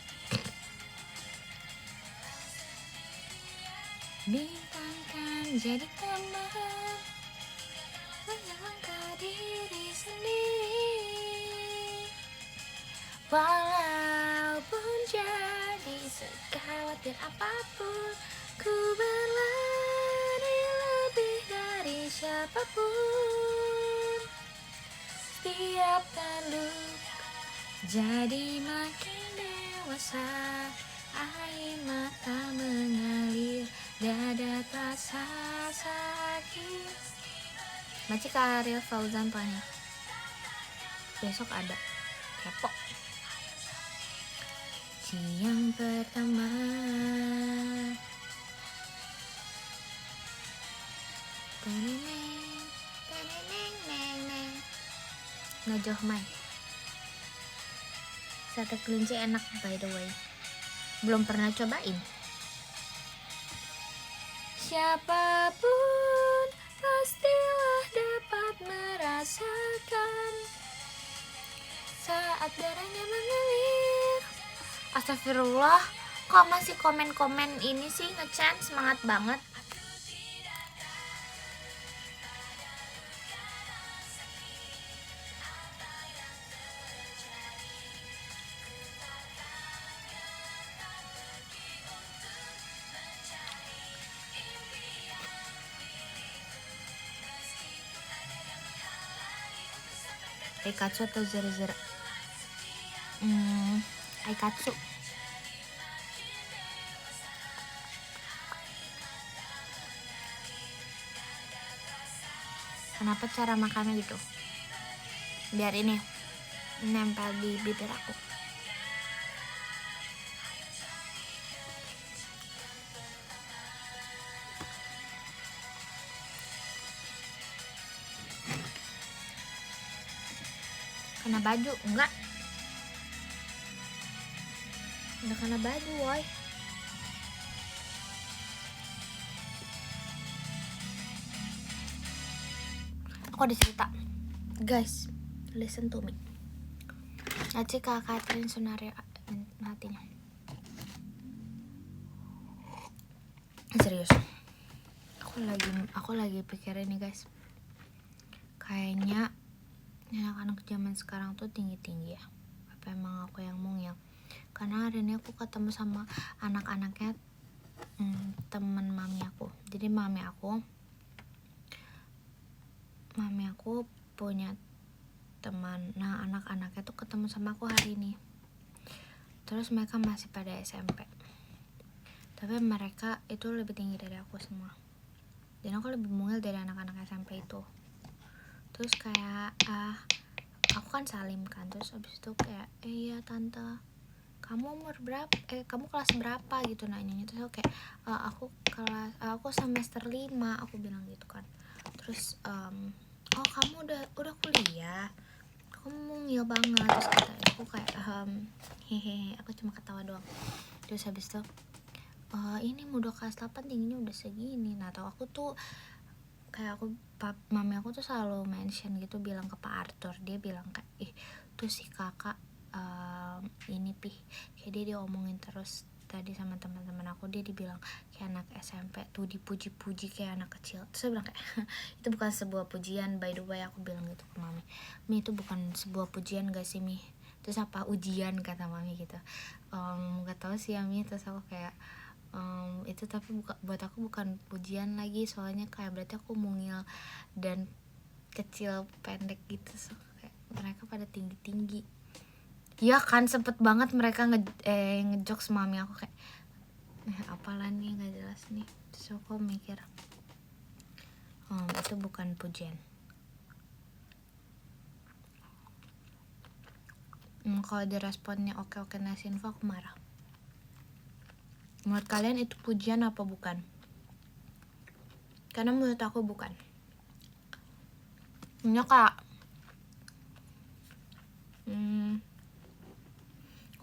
Bintang kan jadi teman, menyangka diri sendiri. Walaupun jadi sekhawatir apapun, ku berlari lebih dari siapapun. Setiap terluka Jadi makin dewasa, air mata mengalir, dada terasa sakit. Baca ke Ariel Fauzan tanya. Besok ada. Kepo. Siang pertama. Teneneng, teneneng, neng, neng. Najoh Mai. Sate kelinci enak by the way. Belum pernah cobain. Siapapun pastilah dapat merasakan saat darahnya mengalir. Astagfirullah, kok masih komen-komen ini sih ngechat, semangat banget. Aikatsu atau zera-zera? Aikatsu. Kenapa cara makannya gitu? Biar ini nempel di bibir aku. Kena baju? Enggak. Udah kena baju, woy. Aku ada cerita. Guys, listen to me. Aci Kak Catherine Sunaria hatinya. Serius. Aku lagi pikirin nih, guys. Kayaknya anak-anak zaman sekarang tuh tinggi-tinggi ya. Apa emang aku yang mungil? Karena hari ini aku ketemu sama anak-anaknya teman mami aku. Jadi mami aku punya teman. Nah, anak-anaknya tuh ketemu sama aku hari ini. Terus mereka masih pada SMP. Tapi mereka itu lebih tinggi dari aku semua. Dan aku lebih mungil dari anak-anak SMP itu. Terus kayak aku kan salim kan, terus abis itu kayak iya tante, kamu umur berapa, kamu kelas berapa gitu nanyanya. Terus aku kayak aku semester 5, aku bilang gitu kan. Terus oh kamu udah kuliah, aku mungil banget. Terus kata aku kayak hehehe, aku cuma ketawa doang. Terus habis itu ini udah kelas 8 tingginya udah segini. Nah tau aku tuh kayak mami aku tuh selalu mention gitu, bilang ke Pak Arthur. Dia bilang kayak tuh si kakak ini kayak dia diomongin terus tadi sama teman-teman aku. Dia dibilang kayak anak SMP tuh, dipuji-puji kayak anak kecil. Terus saya bilang kayak itu bukan sebuah pujian, by the way. Aku bilang gitu ke mami, Mi itu bukan sebuah pujian gak sih Mi? Terus apa ujian kata mami gitu. Gak tahu sih ya Mi. Terus aku kayak itu tapi buat aku bukan pujian lagi, soalnya kayak berarti aku mungil dan kecil pendek gitu. So, kayak mereka pada tinggi-tinggi ya kan, sempet banget mereka ngejokes mami aku kayak apalah nih nggak jelas nih. Terus aku mikir itu bukan pujian. Kalau diresponnya oke nasi info, aku marah. Menurut kalian itu pujian apa bukan? Karena menurut aku bukan. Ini kak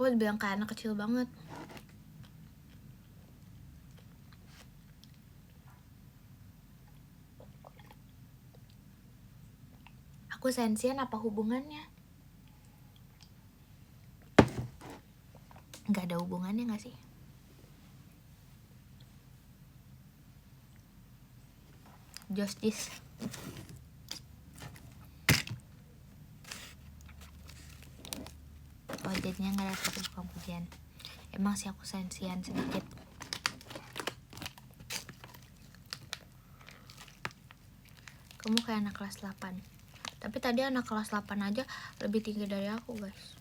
aku dibilang kayak anak kecil banget. Aku sensian apa hubungannya? Gak ada hubungannya gak sih? Justice. Oh jadinya gak ada satu bukan pujian. Emang sih aku sensian sedikit. Kamu kayak anak kelas 8. Tapi tadi anak kelas 8 aja lebih tinggi dari aku guys.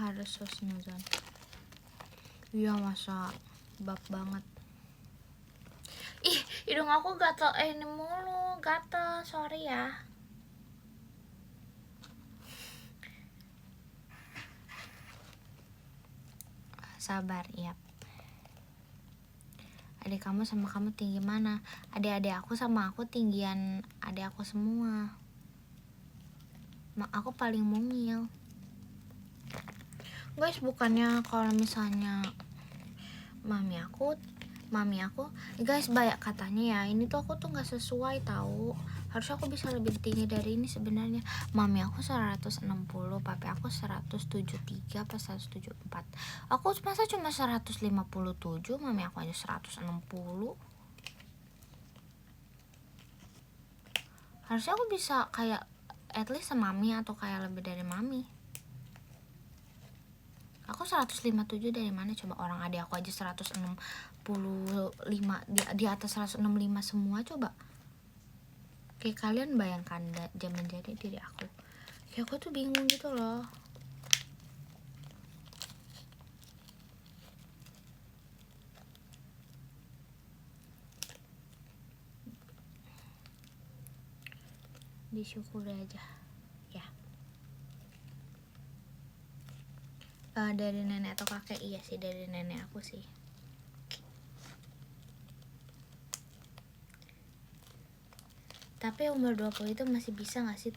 harus husnuzon. Iya masa bab banget. Ih, hidung aku gatel ini mulu, gatel, sorry ya. Sabar, ya. Adik kamu sama kamu tinggi mana? Adik-adik aku sama aku tinggian adik aku semua. Aku paling mungil. Guys, bukannya kalau misalnya mami aku guys, banyak katanya ya, ini tuh aku tuh nggak sesuai tahu. Harusnya aku bisa lebih tinggi dari ini sebenarnya. Mami aku 160, papi aku 173 pas 174. Aku masa cuma 157, mami aku aja 160. Harusnya aku bisa kayak at least sama mami atau kayak lebih dari mami. Aku 157 dari mana coba? Orang adik aku aja 165, di atas 165 semua coba. Kayak kalian bayangkan zaman jadi diri aku. Kayak aku tuh bingung gitu loh. Disyukuri aja ya. Dari nenek atau kakek? Iya sih, dari nenek aku sih. Tapi umur 20 itu masih bisa gak sih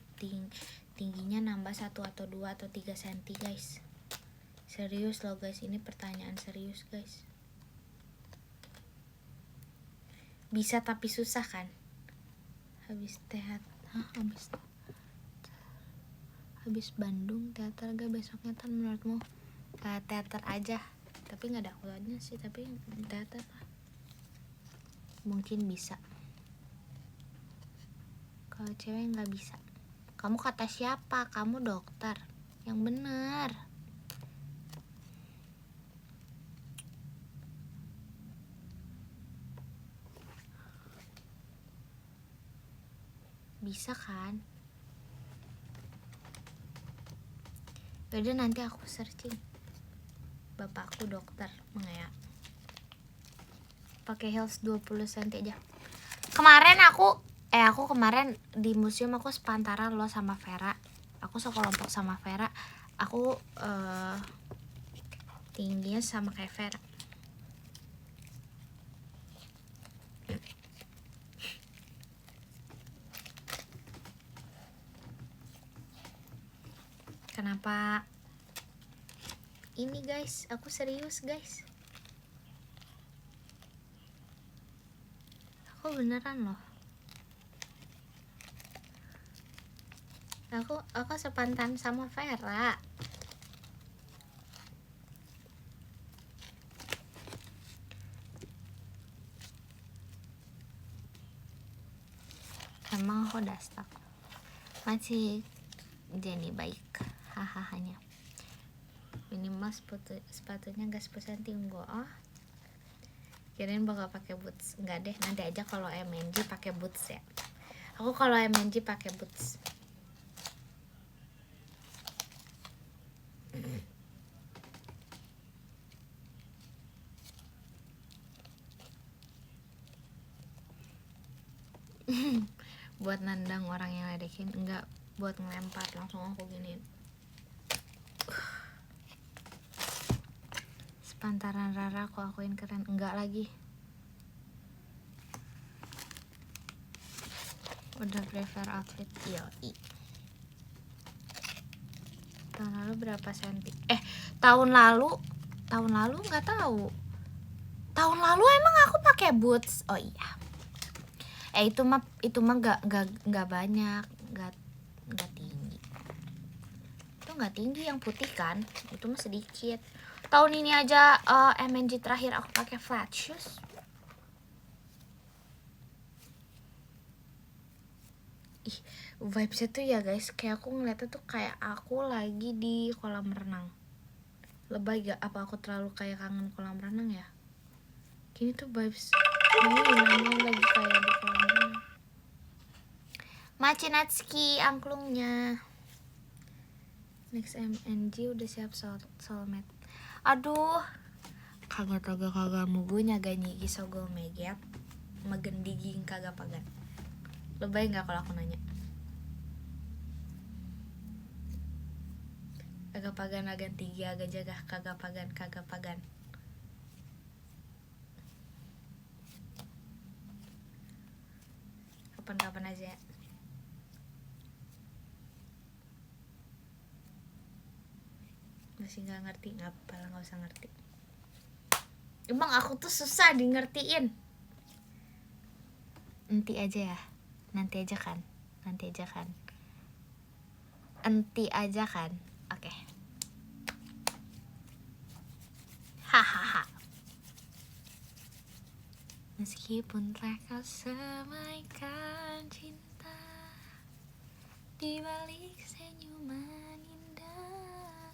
tingginya nambah 1 atau 2 atau 3 cm guys? Serius loh guys, ini pertanyaan serius guys. Bisa tapi susah kan? Habis Bandung teater gak besoknya Tan menurutmu? Teater aja, tapi nggak ada akuannya sih, tapi teater mungkin bisa. Kalau cewek nggak bisa. Kamu kata siapa? Kamu dokter yang bener. Bisa kan? Yaudah nanti aku searching. Bapakku dokter, mengaya. Pakai heels 20 cm aja. Kemarin aku kemarin di museum aku sepantaran loh sama Vera. Aku sekelompok sama Vera. Aku tingginya sama kayak Vera. Kenapa? Ini guys, aku serius guys. Aku beneran loh. Aku sepantan sama Vera. Emang aku udah stuck. Masih jadi baik. Hahahanya. Minimal sepatunya gak 10 cm enggak. Oh. Kirain bakal pakai boots. Enggak deh, nanti aja kalau MNG pakai boots ya. Aku kalau MNG pakai boots. Buat nendang orang yang ledekin, enggak buat ngelempar, langsung aku giniin. Sepantaran Rara aku akuin keren. Enggak lagi. Udah prefer outfit yoi. Tahun lalu berapa senti? Tahun lalu nggak tahu. Tahun lalu emang aku pakai boots. Oh iya. Itu mah nggak banyak, nggak tinggi. Itu nggak tinggi yang putih kan? Itu mah sedikit. Tahun ini aja MNG terakhir aku pakai flat shoes. Ih, vibesnya tuh ya guys, kayak aku ngeliatnya tuh kayak aku lagi di kolam renang. Lebay gak? Apa aku terlalu kayak kangen kolam renang ya? Gini tuh vibes ini lagi kayak di kolam renang. Machinatsuki angklungnya. Next MNG udah siap soulmate. Aduh, kagak mugu nyaga nyigi sogol meget magendiging kagak pagan. Lebay nggak kalau aku nanya? Kagak pagan agan tiga agak jaga kagak pagan. Kapan-kapan aja. Masih nggak ngerti, nggak apa lah, nggak usah ngerti. Emang aku tuh susah di ngertiin. Nanti aja ya, nanti aja kan. Oke. Hahaha. Meskipun telah kau semaikan cinta di balik senyuman indah.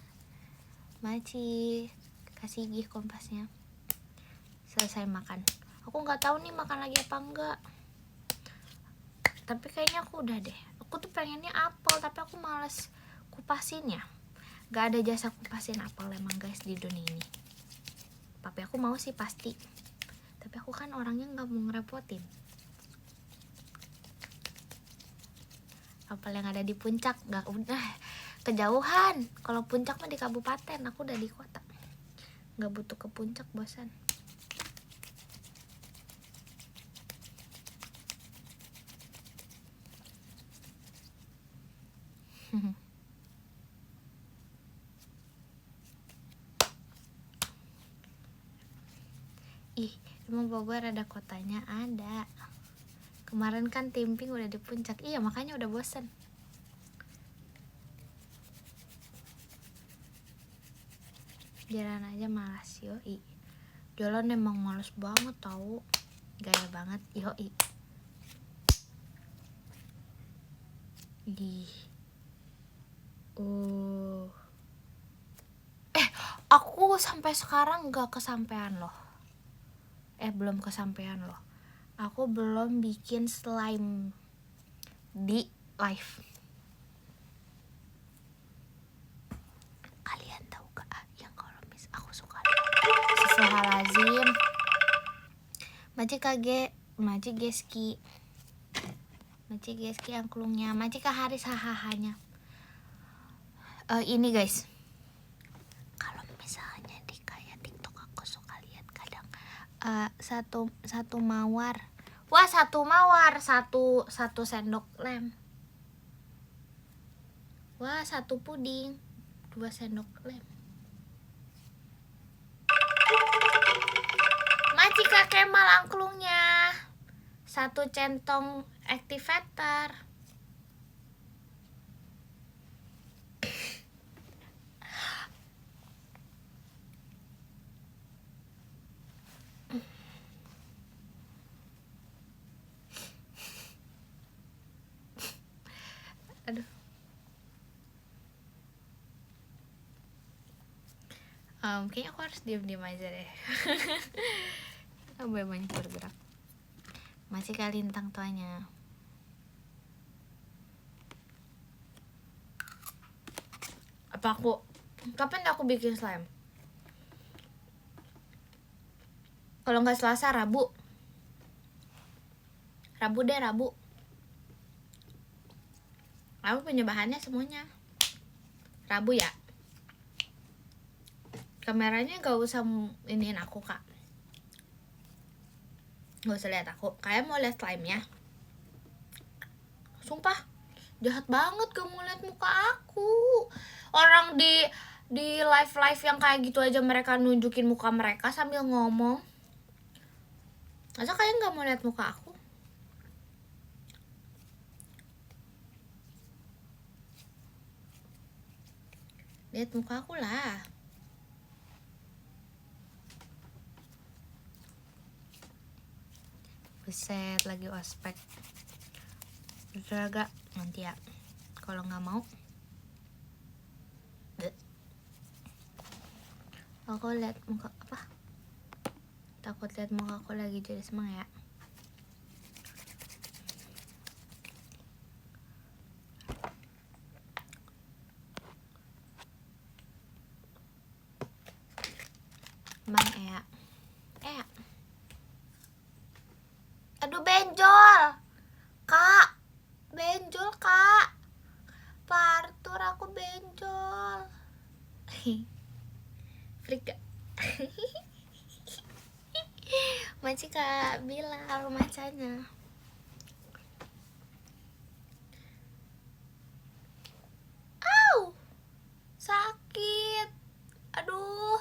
Maci, kasih gih kompasnya. Selesai makan. Aku nggak tahu nih makan lagi apa enggak. Tapi kayaknya aku udah deh. Aku tuh pengennya apel, tapi aku males kupasinnya. Gak ada jasa kupasin apel emang guys di dunia ini. Tapi aku mau sih pasti. Tapi aku kan orangnya nggak mau ngerepotin. Apel yang ada di puncak nggak udah kejauhan. Kalau puncak mah di kabupaten, aku udah di kota. Nggak butuh ke puncak, bosan. Ih, emang Bogor ada kotanya? Ada. Kemarin kan timping udah di puncak. Iya, makanya udah bosen. Jalan aja malas, yoi. Jalan emang males banget tau. Gaya banget, yoi. Ih. Aku sampai sekarang gak kesampean loh. Belum kesampean loh. Aku belum bikin slime di live. Kalian tahu gak yang kalau aku suka Astagfirullahaladzim. Maji Geski angklungnya. Maji Haris hahahanya. Ini guys. Kalau misalnya di kayak TikTok aku suka lihat kadang satu mawar. Wah, satu mawar, satu sendok lem. Wah, satu puding, 2 sendok lem. Macika Kemal angklungnya. 1 centong activator. Aduh. Kayaknya aku harus diam aja deh. Aku banyak bergerak. Masih kalintang tuanya. Kapan aku bikin slime? Kalau nggak Selasa, Rabu. Rabu. Aku punya bahannya semuanya. Rabu ya. Kameranya gak usah iniin aku, Kak. Gak usah lihat aku. Kalian mau lihat slime-nya? Sumpah, jahat banget kamu lihat muka aku. Orang di live yang kayak gitu aja mereka nunjukin muka mereka sambil ngomong. Masa kalian gak mau lihat muka aku? Lihat muka aku lah. Buset, lagi ospek. Udah agak nanti ya. Kalau nggak mau, aku lihat muka apa? Takut lihat muka aku lagi jadi semangat ya. Bang Ea. Ea. Aduh benjol. Kak. Benjol kak. Pak Arthur aku benjol. Freak gak? Masih kak bilang macanya. Au. Sakit. Aduh.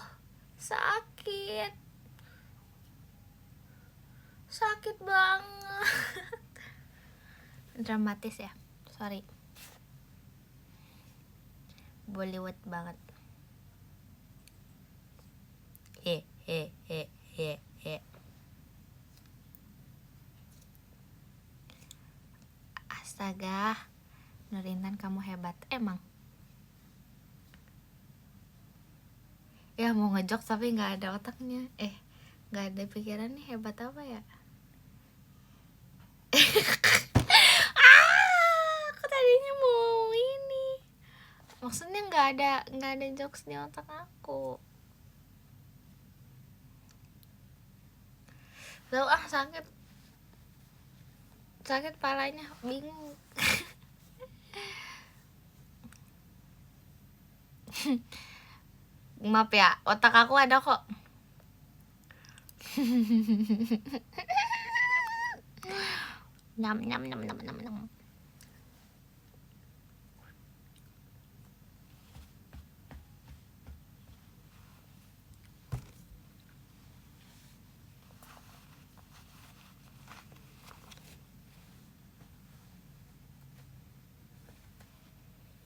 Sakit. Sakit banget. Dramatis ya. Sorry. Bollywood banget. Astaga, Nur Intan kamu hebat emang. Ya mau ngejok tapi nggak ada otaknya. Nggak ada pikiran nih, hebat apa ya? Aku tadinya mau ini. Maksudnya nggak ada jokes di otak aku. Tahu sakit palanya, bingung. Maaf ya, otak aku ada kok. Nyam nyam nyam nyam nyam nyam.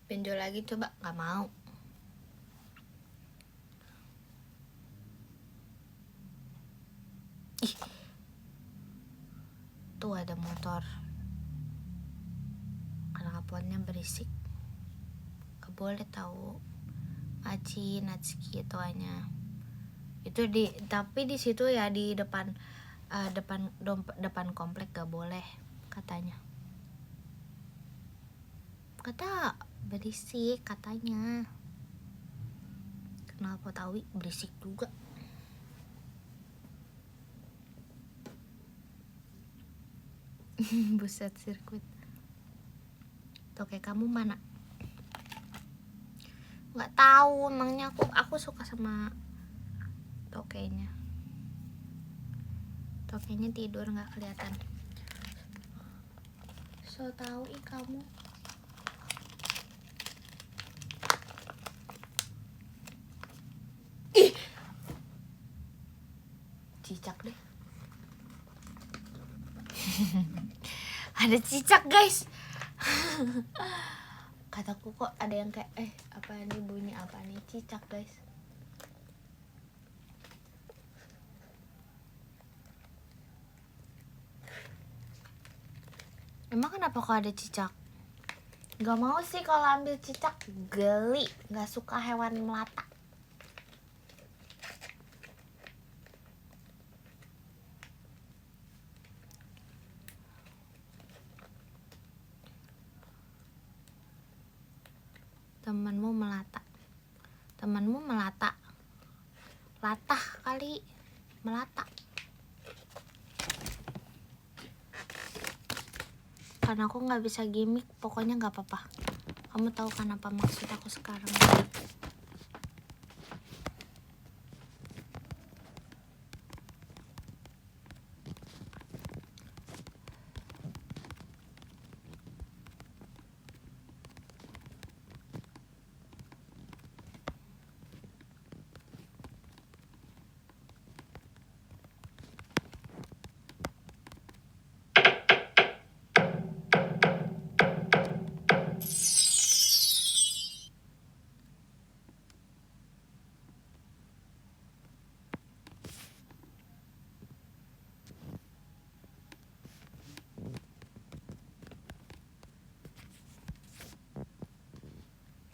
Benjol lagi coba, nggak mau. Ih, tuh ada motor. Knalpotnya berisik. Gak boleh tahu. Aci Natsuki tuanya. Itu tapi di situ ya di depan depan komplek gak boleh katanya. Kata berisik katanya. Knalpot Awi berisik juga. Buset sirkuit. Toke kamu mana? Nggak tahu, emangnya aku suka sama tokenya. Tokenya tidur nggak kelihatan. So tahu kamu. Ih, cicak deh. Ada cicak guys. Kataku kok ada yang kayak apa nih bunyi apa nih, cicak guys. Emang kenapa kok ada cicak? Gak mau sih kalau ambil cicak, geli. Gak suka hewan melata. Temanmu melata. Latah kali. Melata. Karena aku gak bisa gimmick, pokoknya gak apa-apa. Kamu tahu kan apa maksud aku sekarang?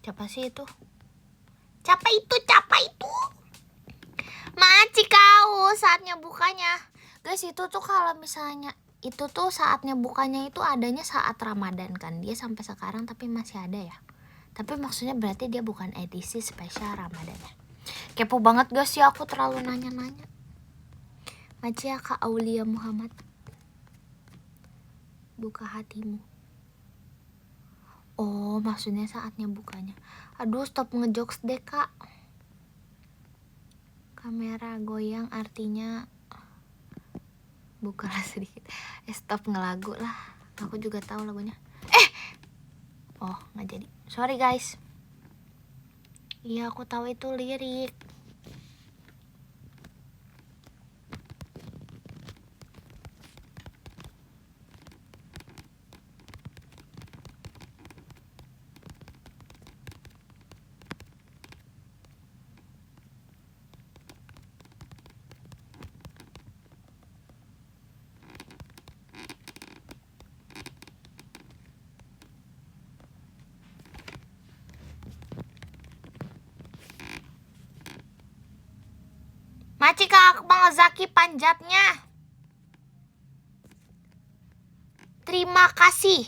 Siapa sih itu? Siapa itu? Maci kau, saatnya bukanya. Guys, itu tuh kalau misalnya itu tuh saatnya bukanya itu adanya saat Ramadan kan. Dia sampai sekarang tapi masih ada ya. Tapi maksudnya berarti dia bukan edisi spesial Ramadan ya. Kepo banget gak sih aku terlalu nanya-nanya. Macia Kak Aulia Muhammad. Buka hatimu. Oh, maksudnya saatnya bukanya. Aduh, stop ngejokes deh, Kak. Kamera goyang artinya bukalah sedikit. Stop ngelagu lah. Aku juga tahu lagunya. Oh, nggak jadi. Sorry, guys. Iya, aku tahu itu lirik. Maci Kak Akmal Zaki panjatnya. Terima kasih.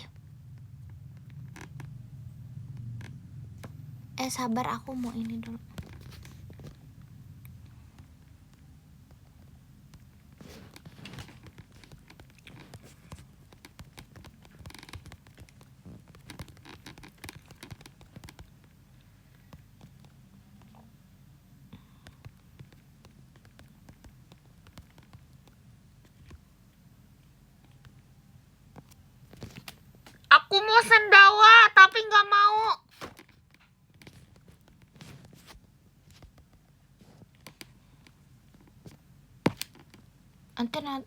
Sabar, aku mau ini dulu. Aku mau sendawa, tapi nggak mau.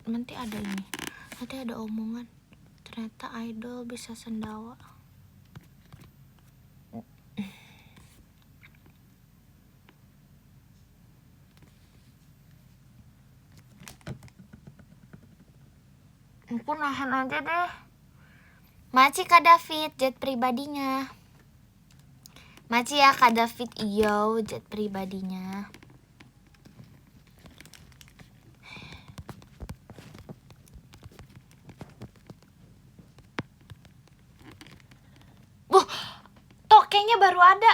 Nanti ada ini. Nanti ada omongan. Ternyata idol bisa sendawa. Aku nahan aja deh. Maci Kak David, jet pribadinya. Maci ya Kak David, iyo jet pribadinya. Tokenya baru ada.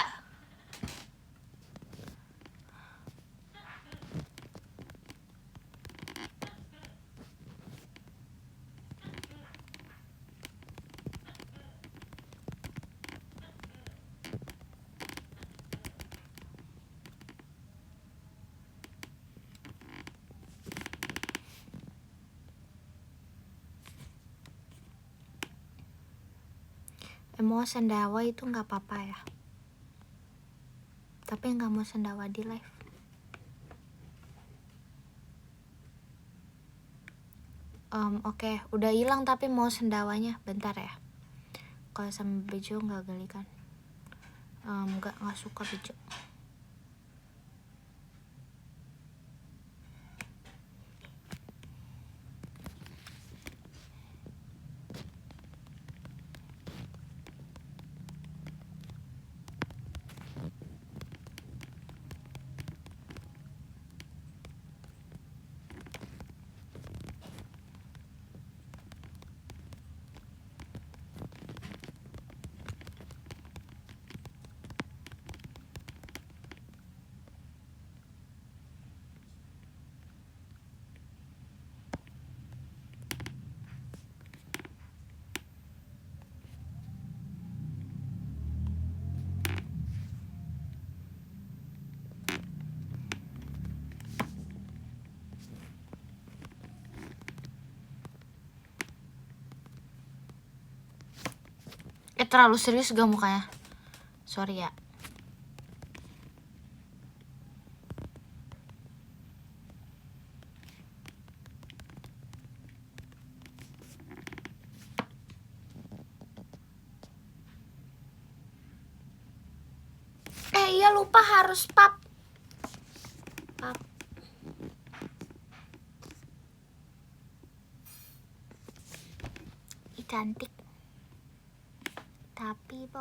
Mau sendawa itu nggak apa-apa ya. Tapi nggak mau sendawa di live. Oke, udah hilang tapi mau sendawanya. Bentar ya. Kalau sama Bejo nggak geli kan? Nggak suka Bejo. Terlalu serius gak mukanya? Sorry ya. Iya lupa harus pap. Cantik. Tapi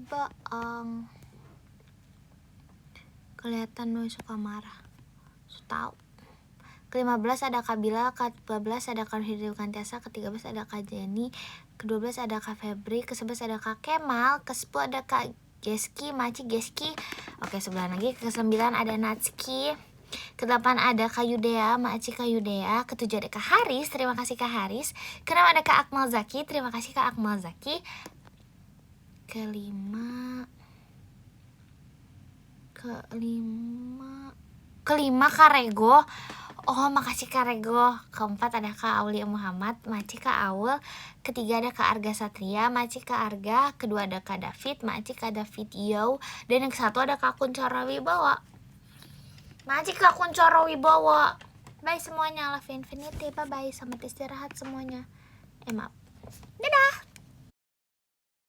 bohong. Kelihatan lu suka marah. Tahu. Ke-15 ada Kak Bila, ke-14 ada Kak Hidil Kantiasa, ke-13 ada Kak Jenny, ke-12 ada Kak Febri, ke-11 ada Kak Kemal, ke-10 ada Kak Geski, Maci, Geski. Oke, sebelah lagi. Ke-9 ada Natski. Ke-8 ada Kak Yudea, Maci Kak Yudea. Ke-7 ada Kak Haris, terima kasih Kak Haris. Ke-6 ada Kak Akmal Zaki, terima kasih Kak Akmal Zaki. Kelima Kak Rego. Oh, makasih Kak Rego. Keempat ada Kak Aulia Muhammad, Maci Kak Aul. Ketiga ada Kak Arga Satria, Maci Kak Arga. Kedua ada Kak David, Maci Kak David Yo. Dan yang satu ada Kak Kuncoro Wibowo, Maci Kak Kuncoro Wibowo. Bye semuanya, love infinity. Bye bye, selamat istirahat semuanya. Maaf. Dadah.